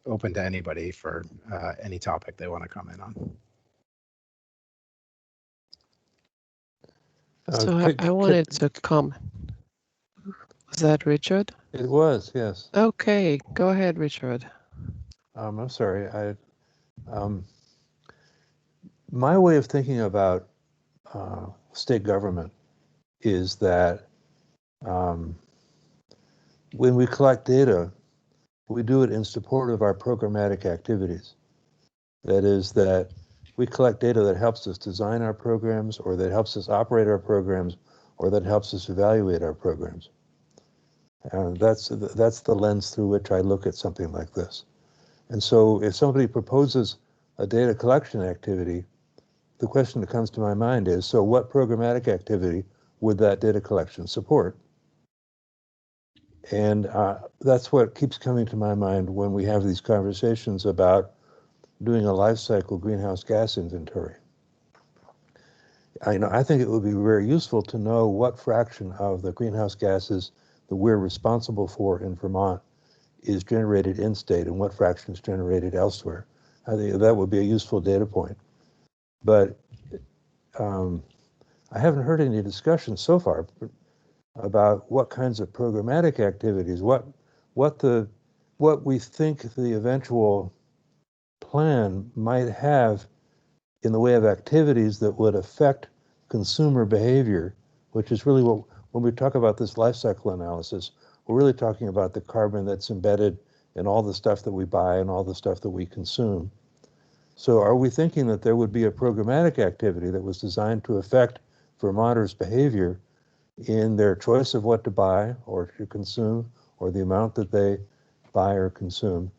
open to anybody for any topic they want to comment on. So I wanted to comment. Was that Richard? It was, yes. Okay, go ahead, Richard. I'm sorry. My way of thinking about state government is that when we collect data, we do it in support of our programmatic activities. That is, that we collect data that helps us design our programs, or that helps us operate our programs, or that helps us evaluate our programs. That's the lens through which I look at something like this. And so if somebody proposes a data collection activity, the question that comes to my mind is, so what programmatic activity would that data collection support? And that's what keeps coming to my mind when we have these conversations about doing a life cycle greenhouse gas inventory. I think it would be very useful to know what fraction of the greenhouse gases that we're responsible for in Vermont is generated in state and what fraction is generated elsewhere. I think that would be a useful data point. But I haven't heard any discussion so far about what kinds of programmatic activities, what we think the eventual plan might have in the way of activities that would affect consumer behavior, which is really what, when we talk about this life cycle analysis, we're really talking about the carbon that's embedded in all the stuff that we buy and all the stuff that we consume. So are we thinking that there would be a programmatic activity that was designed to affect Vermonters' behavior in their choice of what to buy or to consume, or the amount that they buy or consume?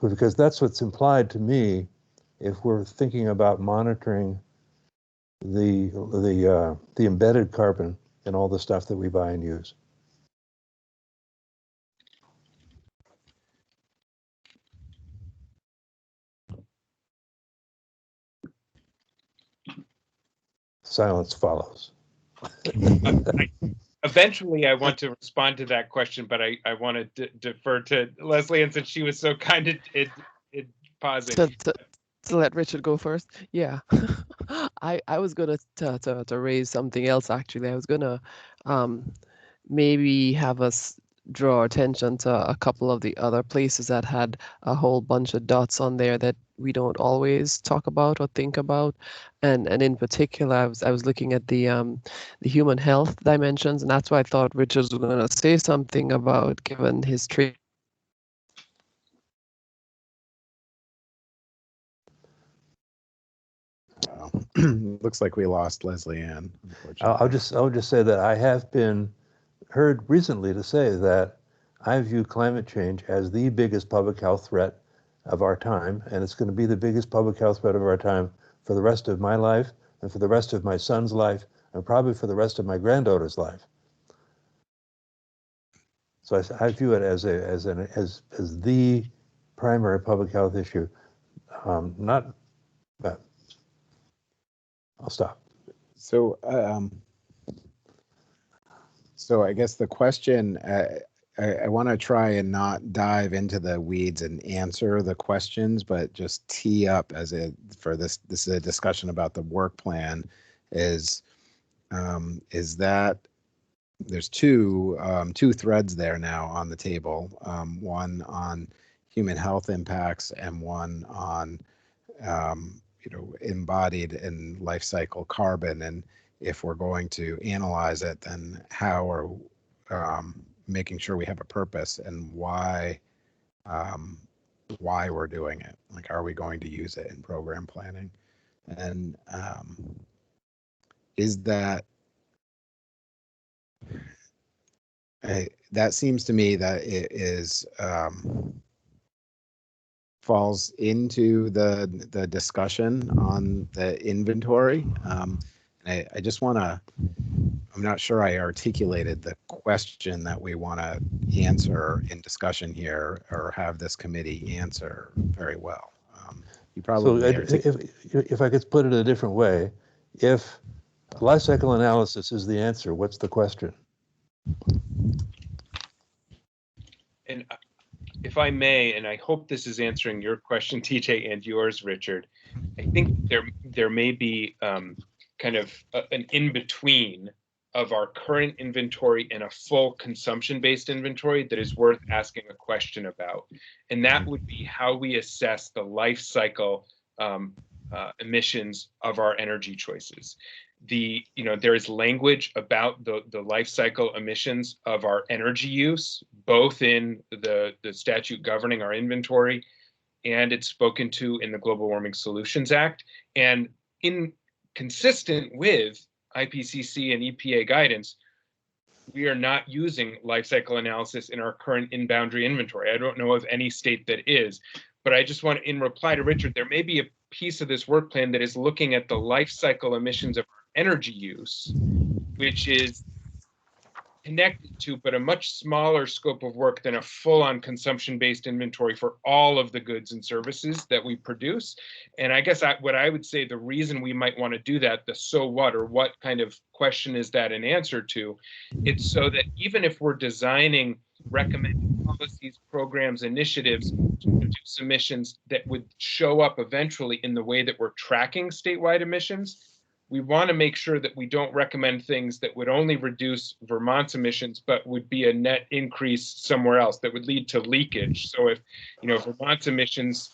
Because that's what's implied to me if we're thinking about monitoring the embedded carbon in all the stuff that we buy and use. Silence follows. Eventually, I want to respond to that question, but I want to defer to Leslie, and since she was so kind at pausing. To let Richard go first. Yeah, I was gonna to raise something else actually. I was gonna maybe have us draw attention to a couple of the other places that had a whole bunch of dots on there that we don't always talk about or think about, and in particular, I was looking at the human health dimensions, and that's why I thought Richard was gonna say something about, given his trade. Looks like we lost Leslie Ann. I'll just say that I have been heard recently to say that I view climate change as the biggest public health threat of our time, and it's going to be the biggest public health threat of our time for the rest of my life, and for the rest of my son's life, and probably for the rest of my granddaughter's life. So I view it as the primary public health issue. I'll stop. So, so I guess the question, I want to try and not dive into the weeds and answer the questions, but just tee up for this is a discussion about the work plan, is that there's two threads there now on the table, one on human health impacts and one on embodied and life cycle carbon. And if we're going to analyze it, then how are making sure we have a purpose and why we're doing it. Like, are we going to use it in program planning? And is that that seems to me that it is falls into the discussion on the inventory. I just want to, I'm not sure I articulated the question that we want to answer in discussion here, or have this committee answer very well. You probably so if I could put it a different way, if life cycle analysis is the answer, what's the question? And if I may, and I hope this is answering your question, TJ, and yours, Richard, I think there may be kind of an in-between of our current inventory and a full consumption-based inventory that is worth asking a question about. And that would be how we assess the life cycle emissions of our energy choices. There is language about the life cycle emissions of our energy use, both in the statute governing our inventory, and it's spoken to in the Global Warming Solutions Act. And consistent with IPCC and EPA guidance, we are not using life cycle analysis in our current in-boundary inventory. I don't know of any state that is, but I just want, in reply to Richard, there may be a piece of this work plan that is looking at the life cycle emissions of our energy use, which is connected to, but a much smaller scope of work than a full-on consumption-based inventory for all of the goods and services that we produce. And I guess what I would say, the reason we might want to do that, the so what, or what kind of question is that an answer to, it's so that even if we're designing recommended policies, programs, initiatives to reduce emissions that would show up eventually in the way that we're tracking statewide emissions, we want to make sure that we don't recommend things that would only reduce Vermont's emissions, but would be a net increase somewhere else that would lead to leakage. So if, Vermont's emissions,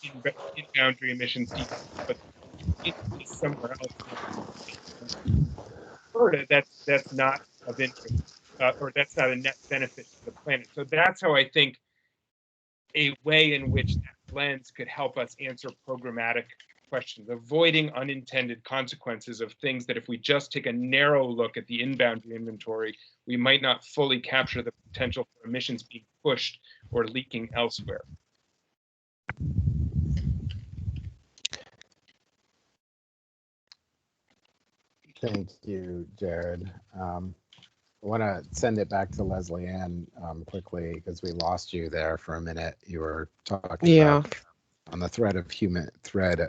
in-boundary emissions, but increase somewhere else, Florida, that's not of interest, or that's not a net benefit to the planet. So that's how I think a way in which that lens could help us answer programmatic questions, avoiding unintended consequences of things that if we just take a narrow look at the in-boundary inventory, we might not fully capture the potential for emissions being pushed or leaking elsewhere. Thank you, Jared. I want to send it back to Leslie Ann quickly, because we lost you there for a minute. You were talking about on the thread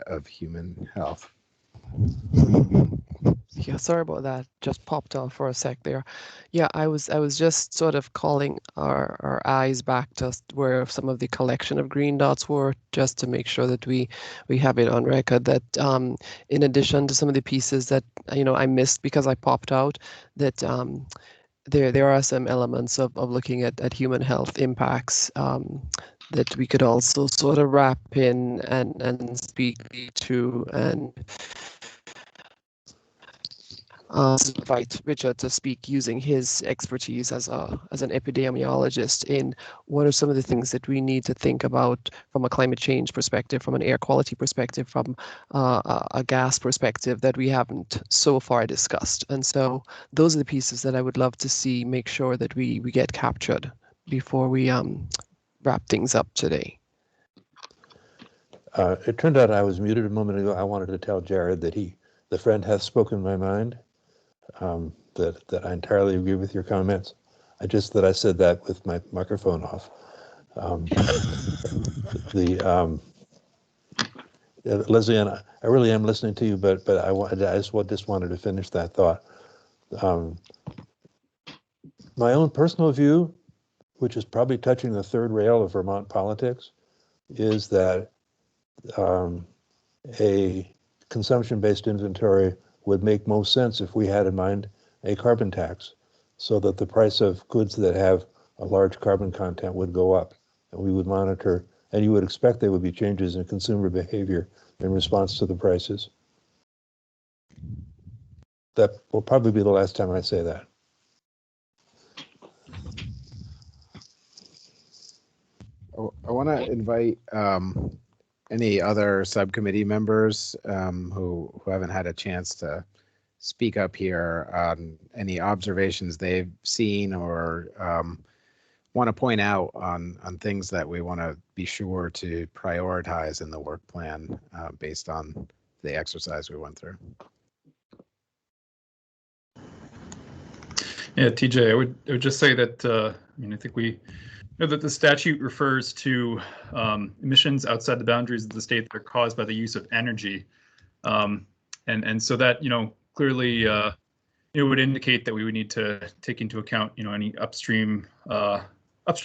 of human health. Yeah, sorry about that. Just popped off for a sec there. Yeah, I was just sort of calling our eyes back to where some of the collection of green dots were, just to make sure that we have it on record that in addition to some of the pieces that I missed because I popped out, that there are some elements of looking at human health impacts that we could also sort of wrap in and speak to, and invite Richard to speak using his expertise as an epidemiologist in what are some of the things that we need to think about from a climate change perspective, from an air quality perspective, from a gas perspective that we haven't so far discussed. And so those are the pieces that I would love to see make sure that we get captured before we wrap things up today. It turned out I was muted a moment ago. I wanted to tell Jared that the friend hath spoken my mind, that I entirely agree with your comments. I said that with my microphone off. Leslie Ann, I really am listening to you, but I just wanted to finish that thought. My own personal view, which is probably touching the third rail of Vermont politics, is that a consumption-based inventory would make most sense if we had in mind a carbon tax, so that the price of goods that have a large carbon content would go up, and we would monitor, and you would expect there would be changes in consumer behavior in response to the prices. That will probably be the last time I say that. I want to invite any other subcommittee members who haven't had a chance to speak up here on any observations they've seen or want to point out on things that we want to be sure to prioritize in the work plan based on the exercise we went through. Yeah, TJ, I would just say that I think we know that the statute refers to emissions outside the boundaries of the state that are caused by the use of energy, and so that clearly it would indicate that we would need to take into account any upstream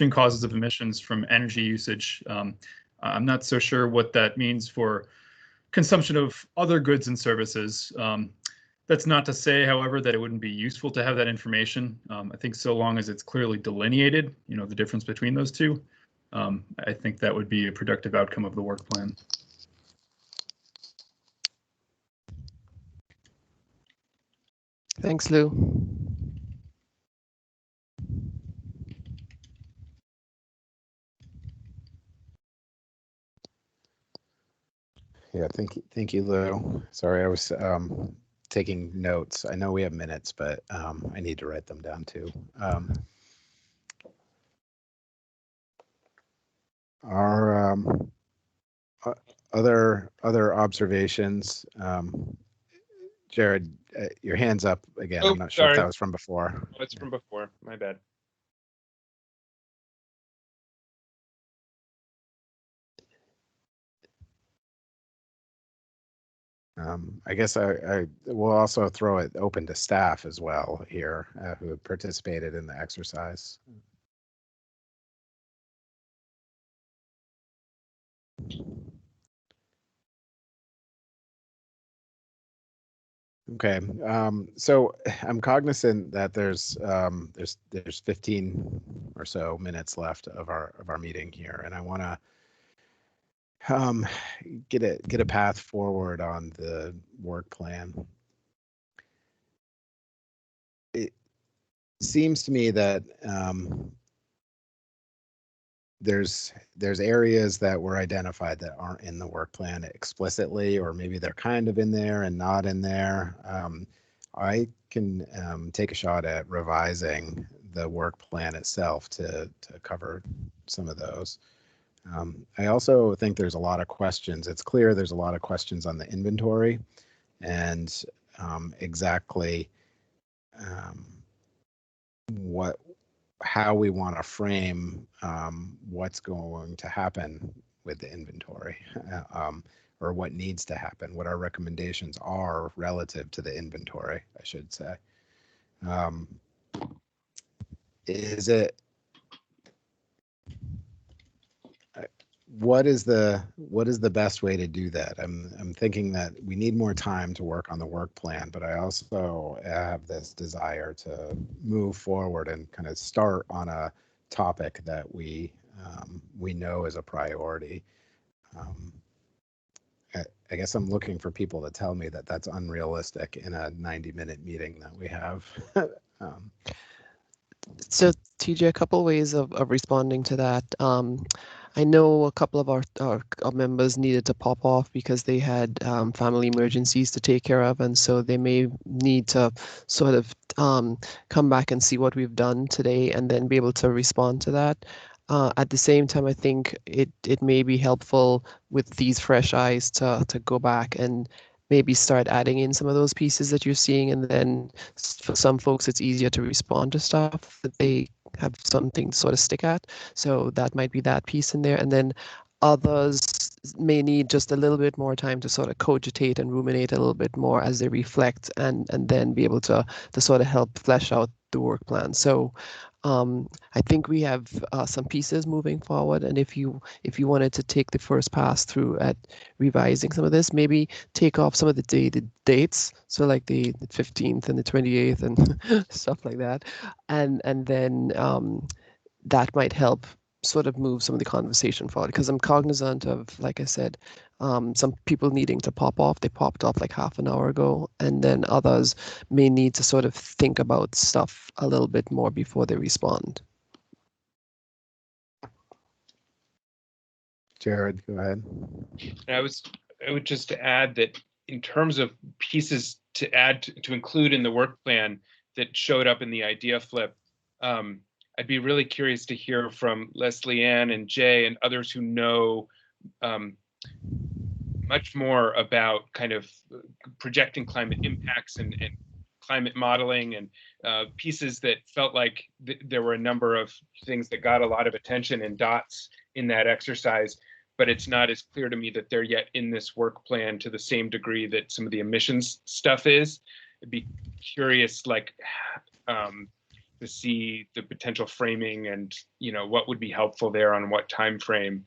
causes of emissions from energy usage. I'm not so sure what that means for consumption of other goods and services. That's not to say, however, that it wouldn't be useful to have that information. I think so long as it's clearly delineated, the difference between those two, I think that would be a productive outcome of the work plan. Thanks, Lou. Yeah, thank you, Lou. Sorry, I was taking notes. I know we have minutes, but I need to write them down too. Our other observations, Jared, your hand's up again. Oh, I'm not sure if sorry. that was from before. Oh, it's from before. My bad. I guess I will also throw it open to staff as well here who have participated in the exercise. Okay, so I'm cognizant that there's 15 or so minutes left of our meeting here, and I want to get a path forward on the work plan. It seems to me that there's areas that were identified that aren't in the work plan explicitly, or maybe they're kind of in there and not in there. I can take a shot at revising the work plan itself to cover some of those. I also think there's a lot of questions. It's clear there's a lot of questions on the inventory and exactly how we want to frame what's going to happen with the inventory, or what needs to happen, what our recommendations are relative to the inventory, I should say. What is the best way to do that? I'm thinking that we need more time to work on the work plan, but I also have this desire to move forward and kind of start on a topic that we know is a priority. I guess I'm looking for people to tell me that that's unrealistic in a 90-minute meeting that we have. So TJ, a couple ways of responding to that. I know a couple of our members needed to pop off because they had family emergencies to take care of, and so they may need to sort of come back and see what we've done today and then be able to respond to that. At the same time, I think it may be helpful with these fresh eyes to go back and maybe start adding in some of those pieces that you're seeing, and then for some folks it's easier to respond to stuff that they have something to sort of stick at. So that might be that piece in there, and then others may need just a little bit more time to sort of cogitate and ruminate a little bit more as they reflect, and then be able to sort of help flesh out the work plan. So I think we have some pieces moving forward, and if you wanted to take the first pass through at revising some of this, maybe take off some of the dates, so like the 15th and the 28th and stuff like that, and then that might help sort of move some of the conversation forward, because I'm cognizant of, like I said, some people needing to pop off. They popped off like half an hour ago, and then others may need to sort of think about stuff a little bit more before they respond. Jared, go ahead. I would just add that in terms of pieces to add to include in the work plan that showed up in the idea flip, I'd be really curious to hear from Leslie Ann and Jay and others who know much more about kind of projecting climate impacts and climate modeling, and pieces that felt like there were a number of things that got a lot of attention and dots in that exercise, but it's not as clear to me that they're yet in this work plan to the same degree that some of the emissions stuff is. I'd be curious, like, to see the potential framing and, you know, what would be helpful there on what time frame.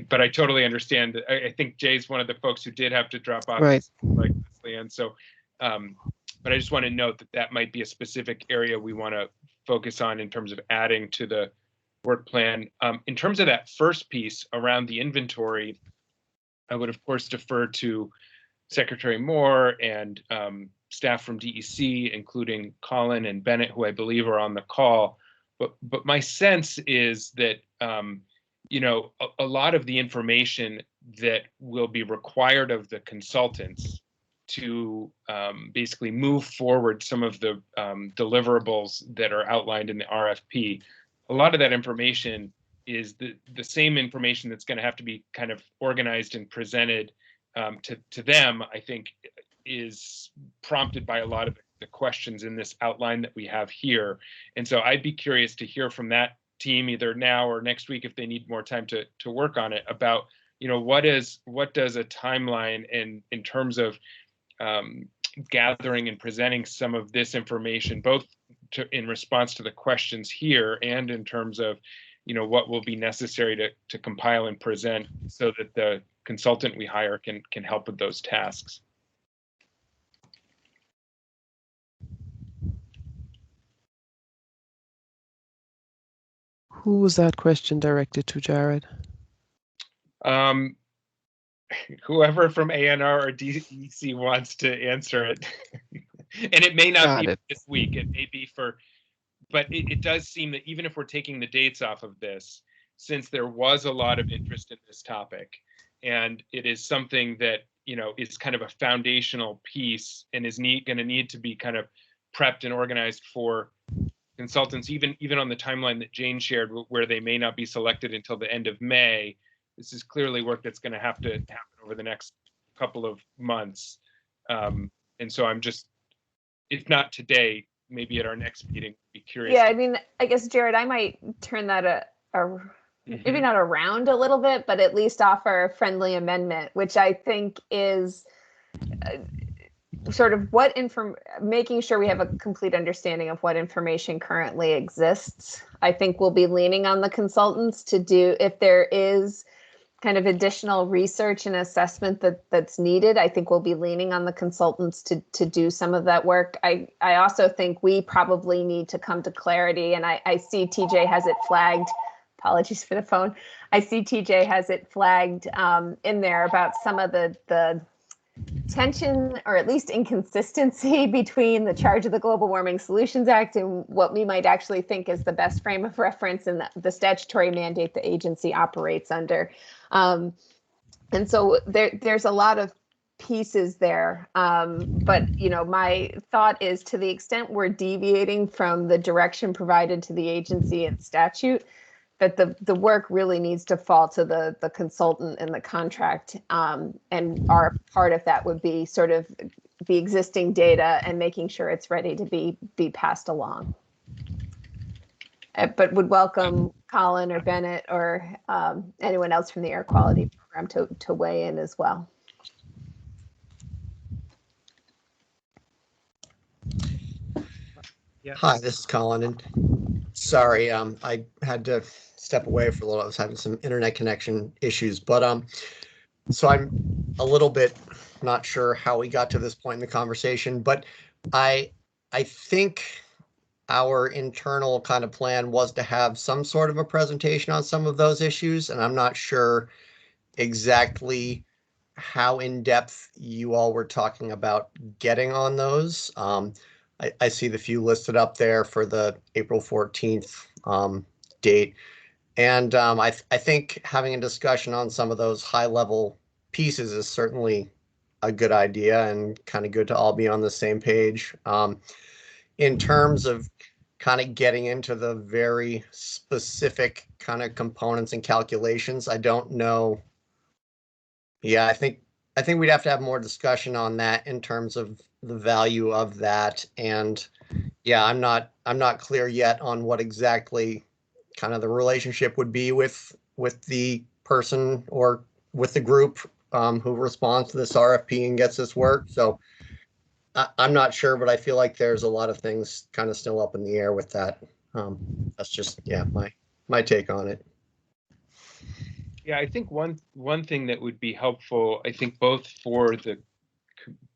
But I totally understand that. I think Jay's one of the folks who did have to drop off, right, like Leanne. So, but I just want to note that might be a specific area we want to focus on in terms of adding to the work plan. In terms of that first piece around the inventory, I would of course defer to Secretary Moore and staff from DEC, including Colin and Bennett, who I believe are on the call. But my sense is that you know, a lot of the information that will be required of the consultants to basically move forward some of the deliverables that are outlined in the RFP. A lot of that information is the same information that's going to have to be kind of organized and presented to them, I think, is prompted by a lot of the questions in this outline that we have here. And so I'd be curious to hear from that team either now or next week if they need more time to work on it about, what does a timeline in terms of gathering and presenting some of this information, both in response to the questions here and in terms of, what will be necessary to compile and present so that the consultant we hire can help with those tasks. Who was that question directed to, Jared? Whoever from ANR or DEC wants to answer it. And it may not be this week, it may be but it does seem that even if we're taking the dates off of this, since there was a lot of interest in this topic, and it is something that, is kind of a foundational piece and is going to need to be kind of prepped and organized for consultants, even on the timeline that Jane shared, where they may not be selected until the end of May. This is clearly work that's going to have to happen over the next couple of months. And so I'm just, if not today, maybe at our next meeting, be curious. Yeah, I mean, I guess, Jared, I might turn that maybe not around a little bit, but at least offer a friendly amendment, which I think is sort of making sure we have a complete understanding of what information currently exists. I think we'll be leaning on the consultants to do, if there is kind of additional research and assessment that's needed, I think we'll be leaning on the consultants to do some of that work. I also think we probably need to come to clarity, and I see TJ has it flagged. Apologies for the phone. I see TJ has it flagged in there about some of the tension, or at least inconsistency, between the charge of the Global Warming Solutions Act and what we might actually think is the best frame of reference and the statutory mandate the agency operates under. And so there's a lot of pieces there. But, my thought is, to the extent we're deviating from the direction provided to the agency in statute, that the work really needs to fall to the consultant in the contract. And our part of that would be sort of the existing data and making sure it's ready to be passed along. But would welcome Colin or Bennett or anyone else from the air quality program to weigh in as well. Yeah. Hi, this is Colin, and sorry, I had to step away for a little. I was having some internet connection issues, but so I'm a little bit not sure how we got to this point in the conversation, but I think our internal kind of plan was to have some sort of a presentation on some of those issues, and I'm not sure exactly how in depth you all were talking about getting on those. I see the few listed up there for the April 14th date. And I think having a discussion on some of those high level pieces is certainly a good idea, and kind of good to all be on the same page. In terms of kind of getting into the very specific kind of components and calculations, I don't know. Yeah, I think we'd have to have more discussion on that in terms of the value of that. And yeah, I'm not clear yet on what exactly kind of the relationship would be with the person or with the group who responds to this RFP and gets this work. So I'm not sure, but I feel like there's a lot of things kind of still up in the air with that. That's just, yeah, my take on it. Yeah, I think one thing that would be helpful, I think both for the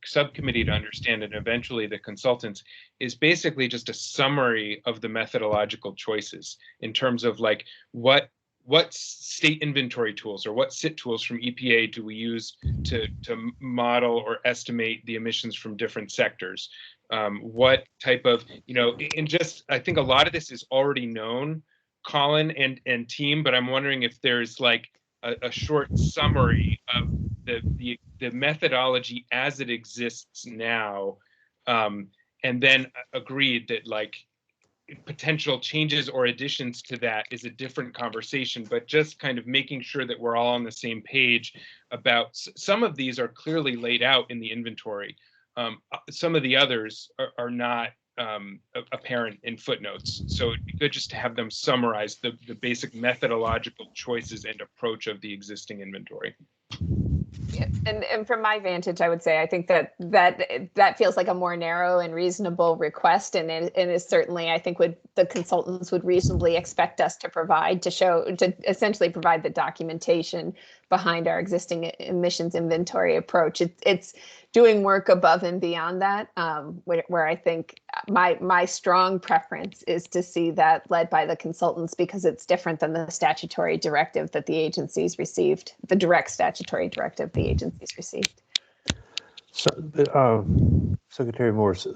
subcommittee to understand and eventually the consultants, is basically just a summary of the methodological choices in terms of like what state inventory tools or what SIT tools from EPA do we use to model or estimate the emissions from different sectors? What type of, and just, I think a lot of this is already known, Colin and team, but I'm wondering if there's like a short summary of the methodology as it exists now, and then agreed that like potential changes or additions to that is a different conversation, but just kind of making sure that we're all on the same page about some of these are clearly laid out in the inventory. Some of the others are not apparent in footnotes. So it'd be good just to have them summarize the basic methodological choices and approach of the existing inventory. Yeah, and from my vantage, I would say I think that feels like a more narrow and reasonable request, and it is certainly, I think, would the consultants would reasonably expect us to provide to essentially provide the documentation behind our existing emissions inventory approach. It's doing work above and beyond that, where I think my strong preference is to see that led by the consultants, because it's different than the statutory directive that the agencies received, the direct statutory directive the agencies received. So, Secretary Morse,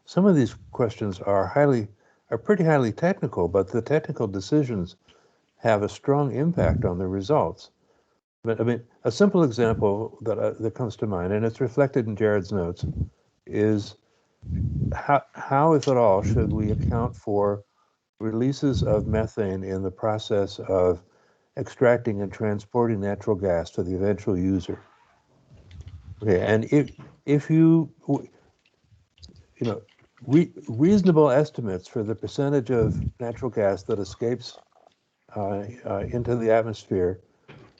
some of these questions are pretty highly technical, but the technical decisions have a strong impact on the results. But I mean, a simple example that comes to mind, and it's reflected in Jared's notes, is how, if at all, should we account for releases of methane in the process of extracting and transporting natural gas to the eventual user? Okay, and if you know, reasonable estimates for the percentage of natural gas that escapes into the atmosphere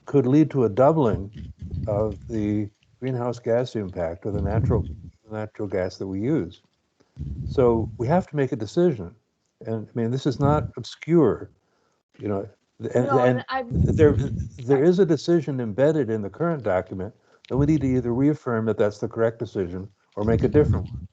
could lead to a doubling of the greenhouse gas impact of the natural gas that we use. So we have to make a decision. And I mean, this is not obscure, you know, and there is a decision embedded in the current document, and we need to either reaffirm that that's the correct decision or make a different one.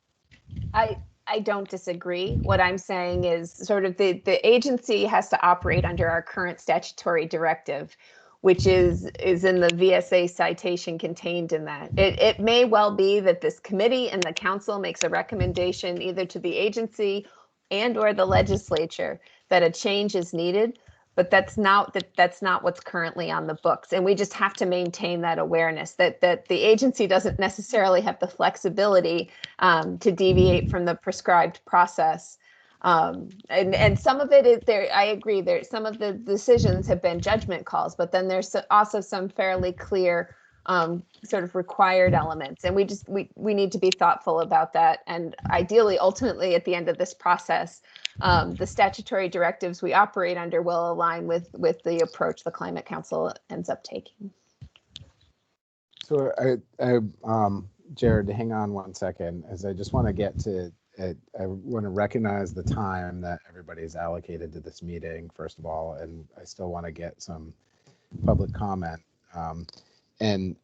I don't disagree. What I'm saying is sort of the agency has to operate under our current statutory directive, which is in the VSA citation contained in that. It may well be that this committee and the council makes a recommendation either to the agency and or the legislature that a change is needed, but that's not what's currently on the books. And we just have to maintain that awareness that the agency doesn't necessarily have the flexibility to deviate from the prescribed process. And some of it is there. I agree. There, some of the decisions have been judgment calls, but then there's also some fairly clear sort of required elements, and we need to be thoughtful about that. And ideally, ultimately, at the end of this process, the statutory directives we operate under will align with the approach the Climate Council ends up taking. So Jared, hang on one second, as I just want to get to it. I want to recognize the time that everybody's allocated to this meeting, first of all, and I still want to get some public comment. And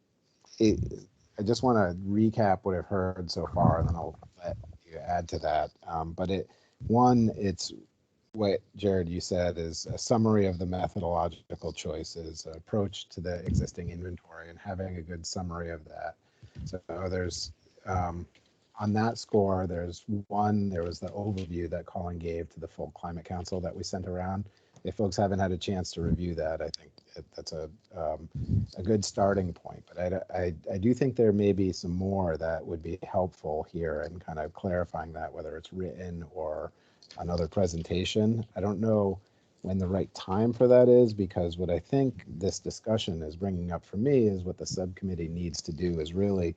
I just want to recap what I've heard so far, and then I'll let you add to that. It's what, Jared, you said is a summary of the methodological choices, approach to the existing inventory, and having a good summary of that. So there's, on that score, there was the overview that Colin gave to the full Climate Council that we sent around. If folks haven't had a chance to review that, I think that's a good starting point. But I do think there may be some more that would be helpful here in kind of clarifying that, whether it's written or another presentation. I don't know when the right time for that is, because what I think this discussion is bringing up for me is what the subcommittee needs to do is really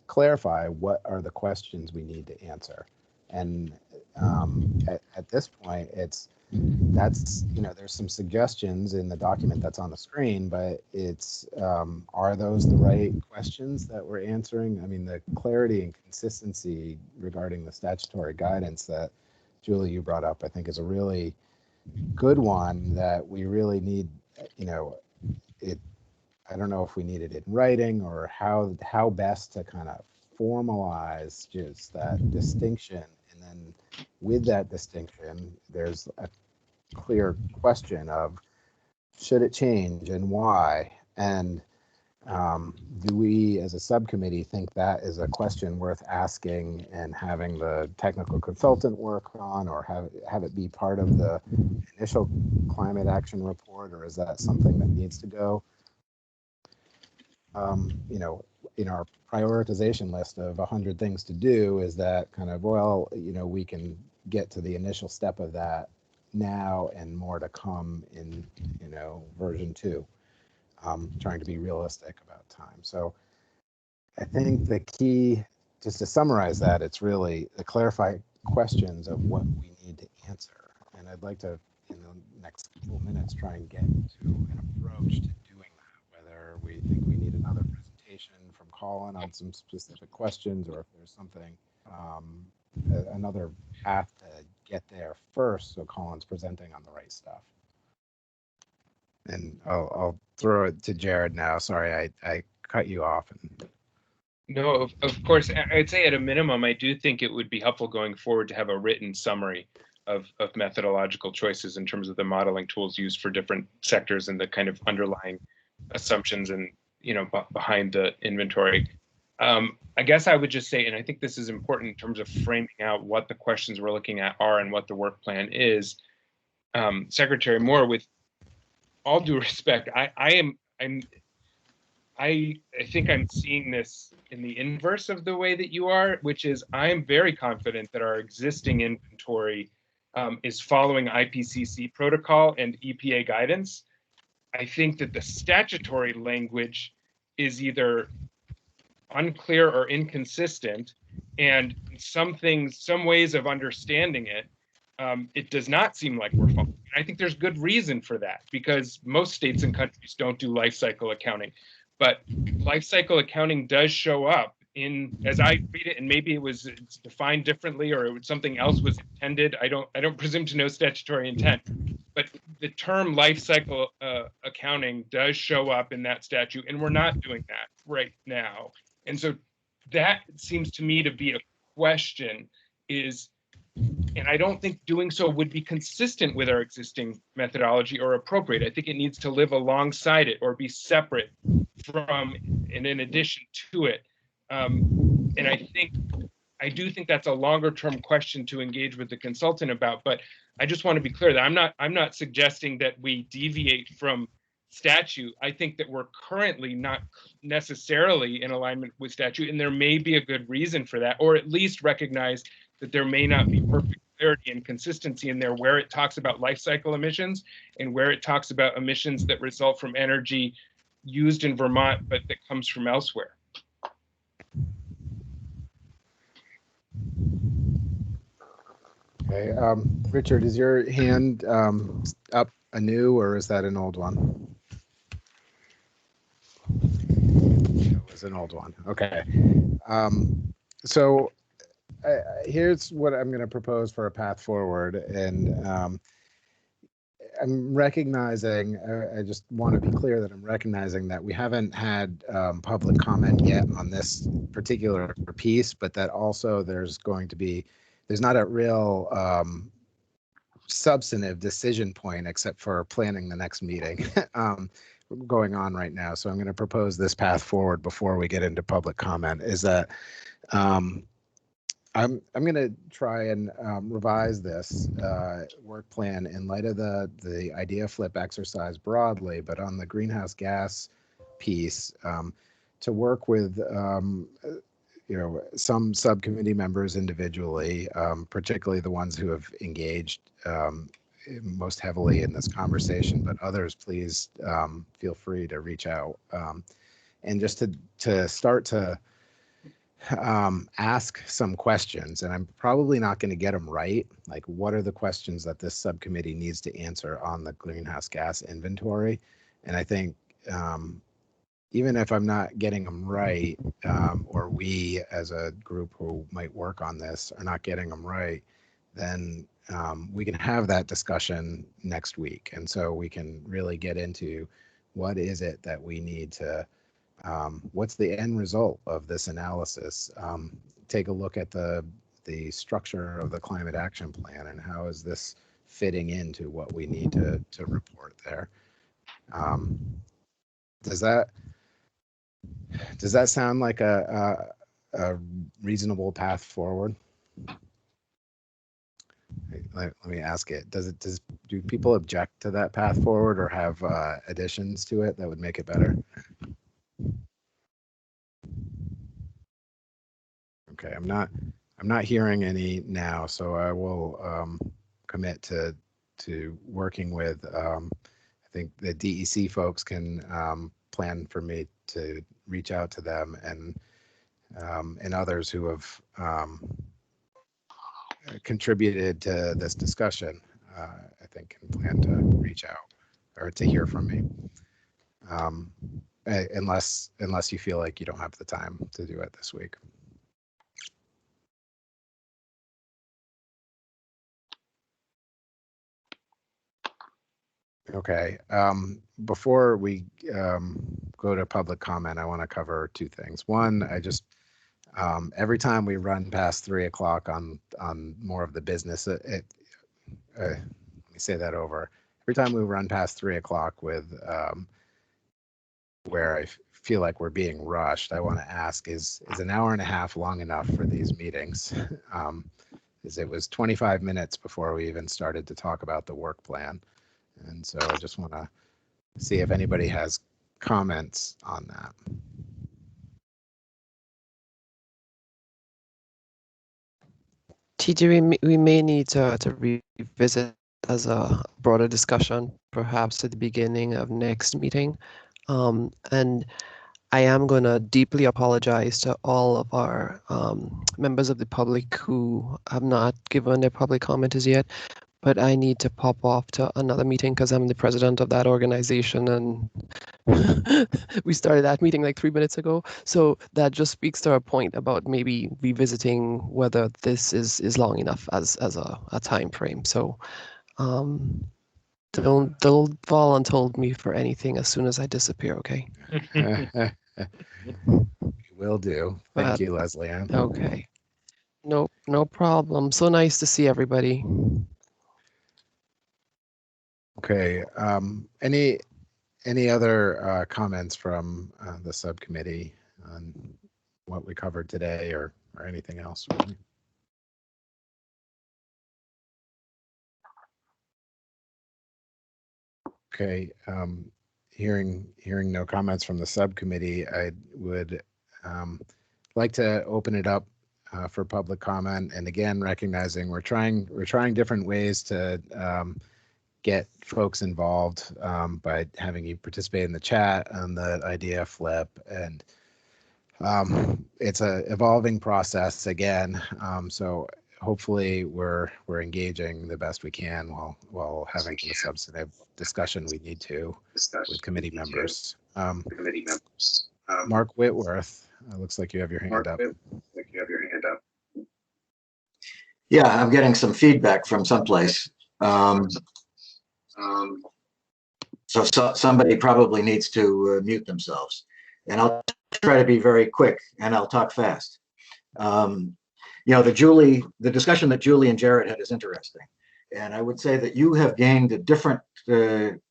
clarify what are the questions we need to answer. And at this point, there's some suggestions in the document that's on the screen, but are those the right questions that we're answering? I mean, the clarity and consistency regarding the statutory guidance that Julie, you brought up, I think is a really good one that we really need. I don't know if we need it in writing or how best to kind of formalize just that distinction. And then with that distinction, there's a clear question of should it change and why? And do we as a subcommittee think that is a question worth asking and having the technical consultant work on, or have it be part of the initial climate action report, or is that something that needs to go you know, in our prioritization list of 100 things to do, is that kind of, well, you know, we can get to the initial step of that now and more to come in, you know, version 2. Trying to be realistic about time. So I think the key, just to summarize that, it's really the clarify questions of what we need to answer. And I'd like to, in the next couple minutes, try and get to an approach to doing that, whether we think we need another presentation from Colin on some specific questions, or if there's something, another path to get there first, so Colin's presenting on the right stuff. And I'll throw it to Jared now. Sorry, I cut you off. No, of course, I'd say at a minimum, I do think it would be helpful going forward to have a written summary of methodological choices in terms of the modeling tools used for different sectors and the kind of underlying assumptions and, you know, behind the inventory. I guess I would just say, and I think this is important in terms of framing out what the questions we're looking at are and what the work plan is. Secretary Moore, with all due respect, I think I'm seeing this in the inverse of the way that you are, which is I am very confident that our existing inventory is following IPCC protocol and EPA guidance. I think that the statutory language is either unclear or inconsistent, and some ways of understanding it, it does not seem like we're following. I think there's good reason for that, because most states and countries don't do life cycle accounting. But life cycle accounting does show up in, as I read it, and maybe it's defined differently, or something else was intended. I don't presume to know statutory intent, but the term life cycle accounting does show up in that statute, and we're not doing that right now. And so that seems to me to be a question, and I don't think doing so would be consistent with our existing methodology or appropriate. I think it needs to live alongside it or be separate from and in addition to it. And I do think that's a longer term question to engage with the consultant about, but I just want to be clear that I'm not suggesting that we deviate from statute. I think that we're currently not necessarily in alignment with statute, and there may be a good reason for that, or at least recognize that there may not be perfect clarity and consistency in there where it talks about life cycle emissions and where it talks about emissions that result from energy used in Vermont but that comes from elsewhere. Okay, Richard, is your hand up anew, or is that an old one? It was an old one. Okay. So here's what I'm going to propose for a path forward, and I'm recognizing, I just want to be clear that I'm recognizing that we haven't had public comment yet on this particular piece, but that also there's not a real substantive decision point except for planning the next meeting going on right now. So I'm going to propose this path forward before we get into public comment, is that I'm going to try and revise this work plan in light of the idea flip exercise broadly, but on the greenhouse gas piece, to work with some subcommittee members individually, particularly the ones who have engaged most heavily in this conversation, but others, please feel free to reach out, and just to start to ask some questions. And I'm probably not going to get them right. Like, what are the questions that this subcommittee needs to answer on the greenhouse gas inventory? And I think even if I'm not getting them right, or we as a group who might work on this are not getting them right, then we can have that discussion next week. And so we can really get into what is it that we need to, what's the end result of this analysis? Take a look at the structure of the climate action plan and how is this fitting into what we need to report there. Does that sound like a reasonable path forward? Let me ask it. Do people object to that path forward or have additions to it that would make it better? Okay, I'm not hearing any now, so I will commit to working with. I think the DEC folks can plan for me to reach out to them, and others who have contributed to this discussion. I think can plan to reach out or to hear from me. Unless you feel like you don't have the time to do it this week. Okay. Before we go to public comment, I want to cover two things. One, I just every time we run past 3 o'clock on more of the business, let me say that over. Every time we run past 3 o'clock with where I feel like we're being rushed, I want to ask, is an hour and a half long enough for these meetings? As it was 25 minutes before we even started to talk about the work plan. And so I just want to see if anybody has comments on that. TJ, we may need to revisit as a broader discussion, perhaps at the beginning of next meeting. And I am going to deeply apologize to all of our members of the public who have not given their public comment as yet. But I need to pop off to another meeting because I'm the president of that organization, and we started that meeting like 3 minutes ago. So that just speaks to our point about maybe revisiting whether this is long enough as a time frame. So don't volunteer me for anything as soon as I disappear, okay? Will do. Thank you, Leslie Ann. Okay. No problem. So nice to see everybody. Okay. Any other comments from the subcommittee on what we covered today, or anything else? Really? Okay. Hearing no comments from the subcommittee, I would like to open it up for public comment. And again, recognizing we're trying different ways to get folks involved by having you participate in the chat on the idea flip, and it's a evolving process again. So hopefully we're engaging the best we can while having the substantive discussion we need to with committee members. Mark Whitworth, looks like you have your hand up. Yeah, I'm getting some feedback from someplace. So somebody probably needs to mute themselves, and I'll try to be very quick, and I'll talk fast. The discussion that Julie and Jared had is interesting, and I would say that you have gained a different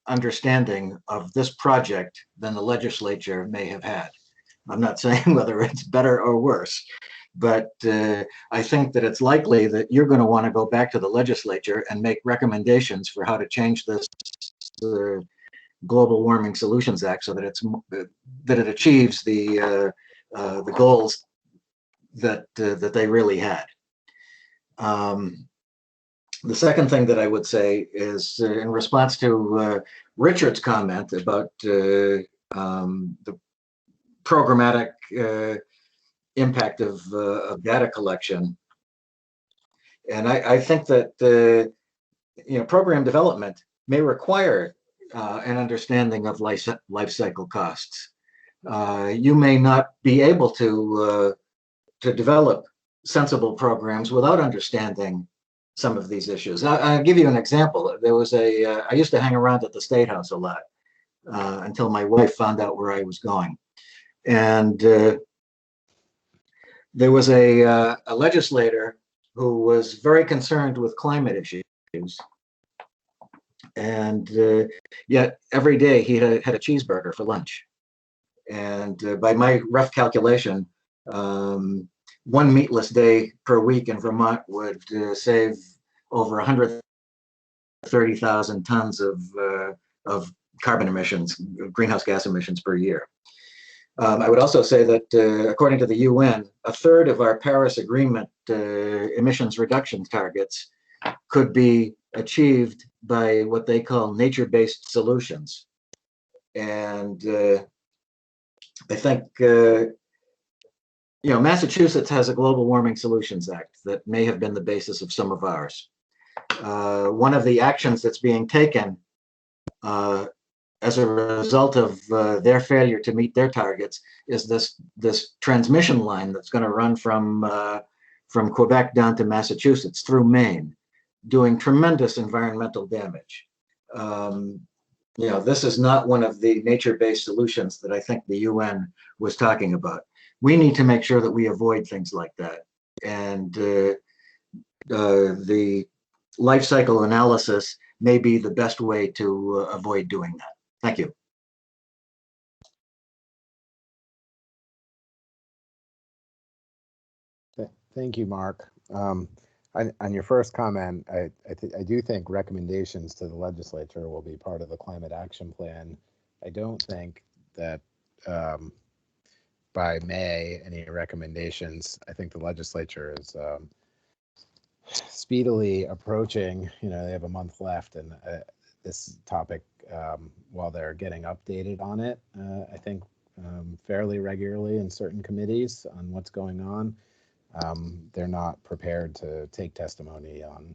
understanding of this project than the legislature may have had. I'm not saying whether it's better or worse, but I think that it's likely that you're going to want to go back to the legislature and make recommendations for how to change this Global Warming Solutions Act so that it achieves the goals that they really had. The second thing that I would say is in response to Richard's comment about the programmatic impact of data collection, and I think that program development may require an understanding of life cycle costs. You may not be able to develop sensible programs without understanding some of these issues. I'll give you an example. There was I used to hang around at the State House a lot until my wife found out where I was going. And there was a legislator who was very concerned with climate issues. And yet every day he had a cheeseburger for lunch. And by my rough calculation, one meatless day per week in Vermont would save over 130,000 tons of carbon emissions, greenhouse gas emissions per year. I would also say that according to the UN, a third of our Paris Agreement emissions reduction targets could be achieved by what they call nature-based solutions. And I think, Massachusetts has a Global Warming Solutions Act that may have been the basis of some of ours. One of the actions that's being taken as a result of their failure to meet their targets is this transmission line that's going to run from Quebec down to Massachusetts through Maine, doing tremendous environmental damage. This is not one of the nature-based solutions that I think the UN was talking about. We need to make sure that we avoid things like that. And the life cycle analysis may be the best way to avoid doing that. Thank you. Thank you, Mark. On your first comment, I do think recommendations to the legislature will be part of the climate action plan. I don't think that by May, any recommendations, I think the legislature is speedily approaching, they have a month left, and this topic, while they're getting updated on it, I think fairly regularly in certain committees on what's going on, they're not prepared to take testimony on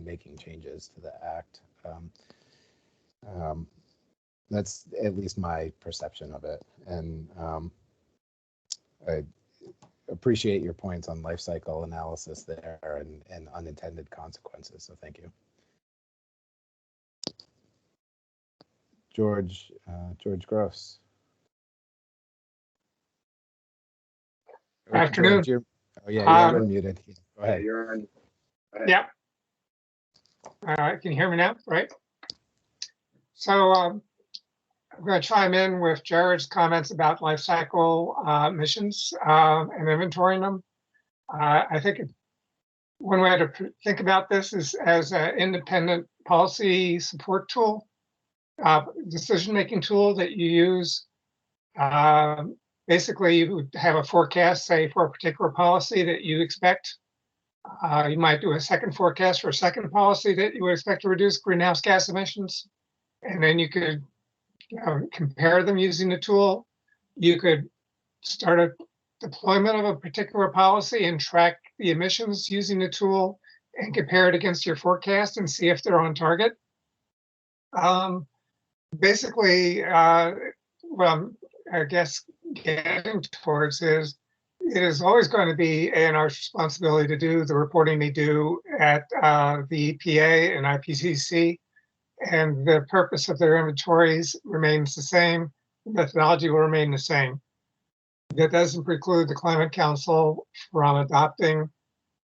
making changes to the act. That's at least my perception of it. And I appreciate your points on life cycle analysis there and unintended consequences. So thank you. George Gross. Afternoon. George, you're unmuted. Go ahead. You're on. Yeah. All right. Can you hear me now? Right. So I'm going to chime in with Jared's comments about life cycle emissions and inventorying them. I think one way to think about this is as an independent policy support tool, decision-making tool that you use. Basically, you would have a forecast, say, for a particular policy that you expect. You might do a second forecast for a second policy that you would expect to reduce greenhouse gas emissions. And then you could compare them using the tool. You could start a deployment of a particular policy and track the emissions using the tool and compare it against your forecast and see if they're on target. Basically, what I guess getting towards is it is always going to be A&R's responsibility to do the reporting they do at the EPA and IPCC, and the purpose of their inventories remains the same. The methodology will remain the same. That doesn't preclude the Climate Council from adopting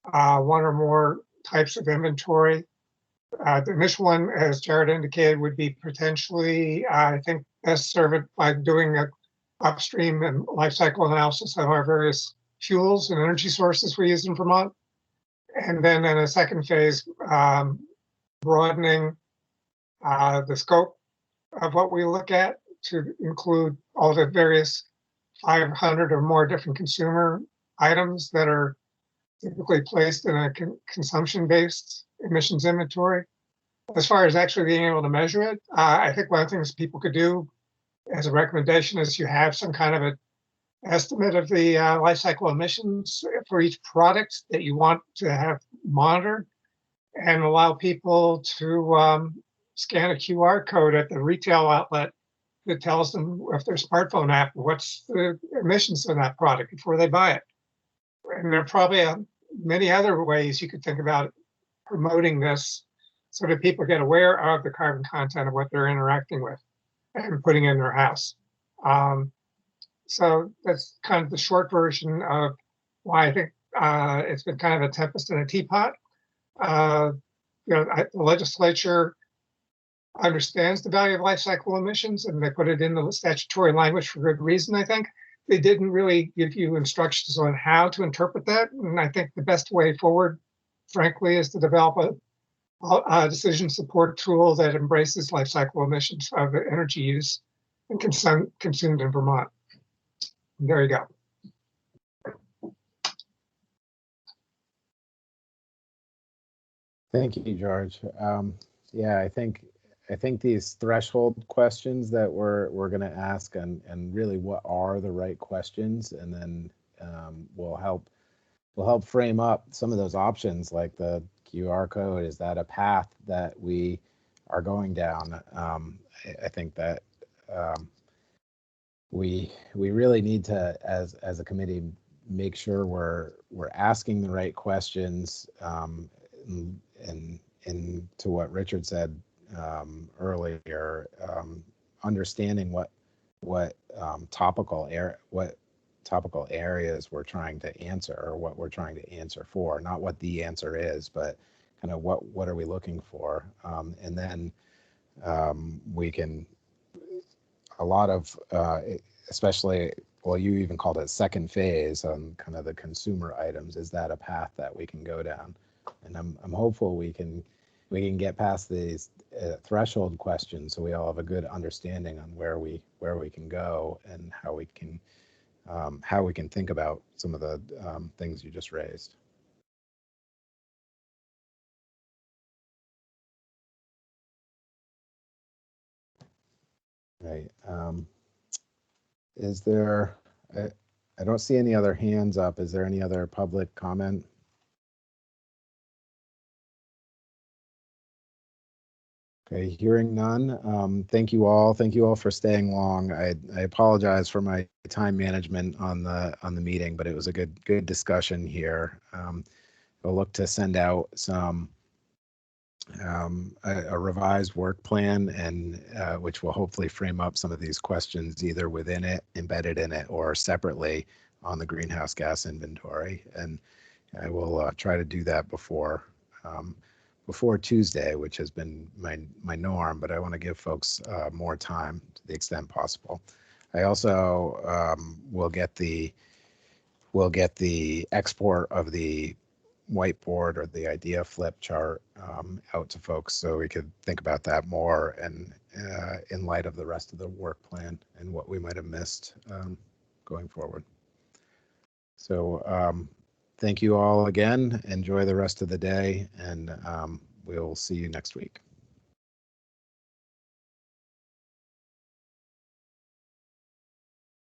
one or more types of inventory. The initial one, as Jared indicated, would be potentially, I think, best served by doing a upstream and life cycle analysis of our various fuels and energy sources we use in Vermont. And then in a second phase, broadening the scope of what we look at to include all the various 500 or more different consumer items that are typically placed in a consumption-based emissions inventory. As far as actually being able to measure it, I think one of the things people could do as a recommendation is you have some kind of an estimate of the life cycle emissions for each product that you want to have monitored, and allow people to scan a QR code at the retail outlet that tells them with their smartphone app what's the emissions of that product before they buy it. And there are probably many other ways you could think about promoting this so that people get aware of the carbon content of what they're interacting with and putting in their house. So that's kind of the short version of why I think it's been kind of a tempest in a teapot. The legislature understands the value of life cycle emissions, and they put it in the statutory language for good reason, I think. They didn't really give you instructions on how to interpret that. And I think the best way forward, frankly, is to develop a decision support tool that embraces life cycle emissions of energy use and consumed in Vermont. There you go. Thank you, George. Yeah, I think these threshold questions that we're going to ask, and really what are the right questions, and then will help frame up some of those options, like the QR code. Is that a path that we are going down? I think that we really need to, as a committee, make sure we're asking the right questions, and to what Richard said earlier, understanding what topical areas we're trying to answer, or what we're trying to answer for, not what the answer is, but kind of what are we looking for, and then we can, a lot of especially, well, you even called it second phase on kind of the consumer items. Is that a path that we can go down? And I'm hopeful we can get past these threshold questions, so we all have a good understanding on where we can go, and how we can think about some of the things you just raised. Right. Is there? I don't see any other hands up. Is there any other public comment? Okay, hearing none. Thank you all. Thank you all for staying long. I apologize for my time management on the meeting, but it was a good discussion here. We'll look to send out some a revised work plan, and which will hopefully frame up some of these questions either within it, embedded in it, or separately on the greenhouse gas inventory. And I will try to do that before Tuesday, which has been my norm, but I want to give folks more time to the extent possible. I also will get the export of the whiteboard or the idea flip chart out to folks, so we could think about that more, and in light of the rest of the work plan and what we might have missed going forward. So thank you all again. Enjoy the rest of the day, and we'll see you next week.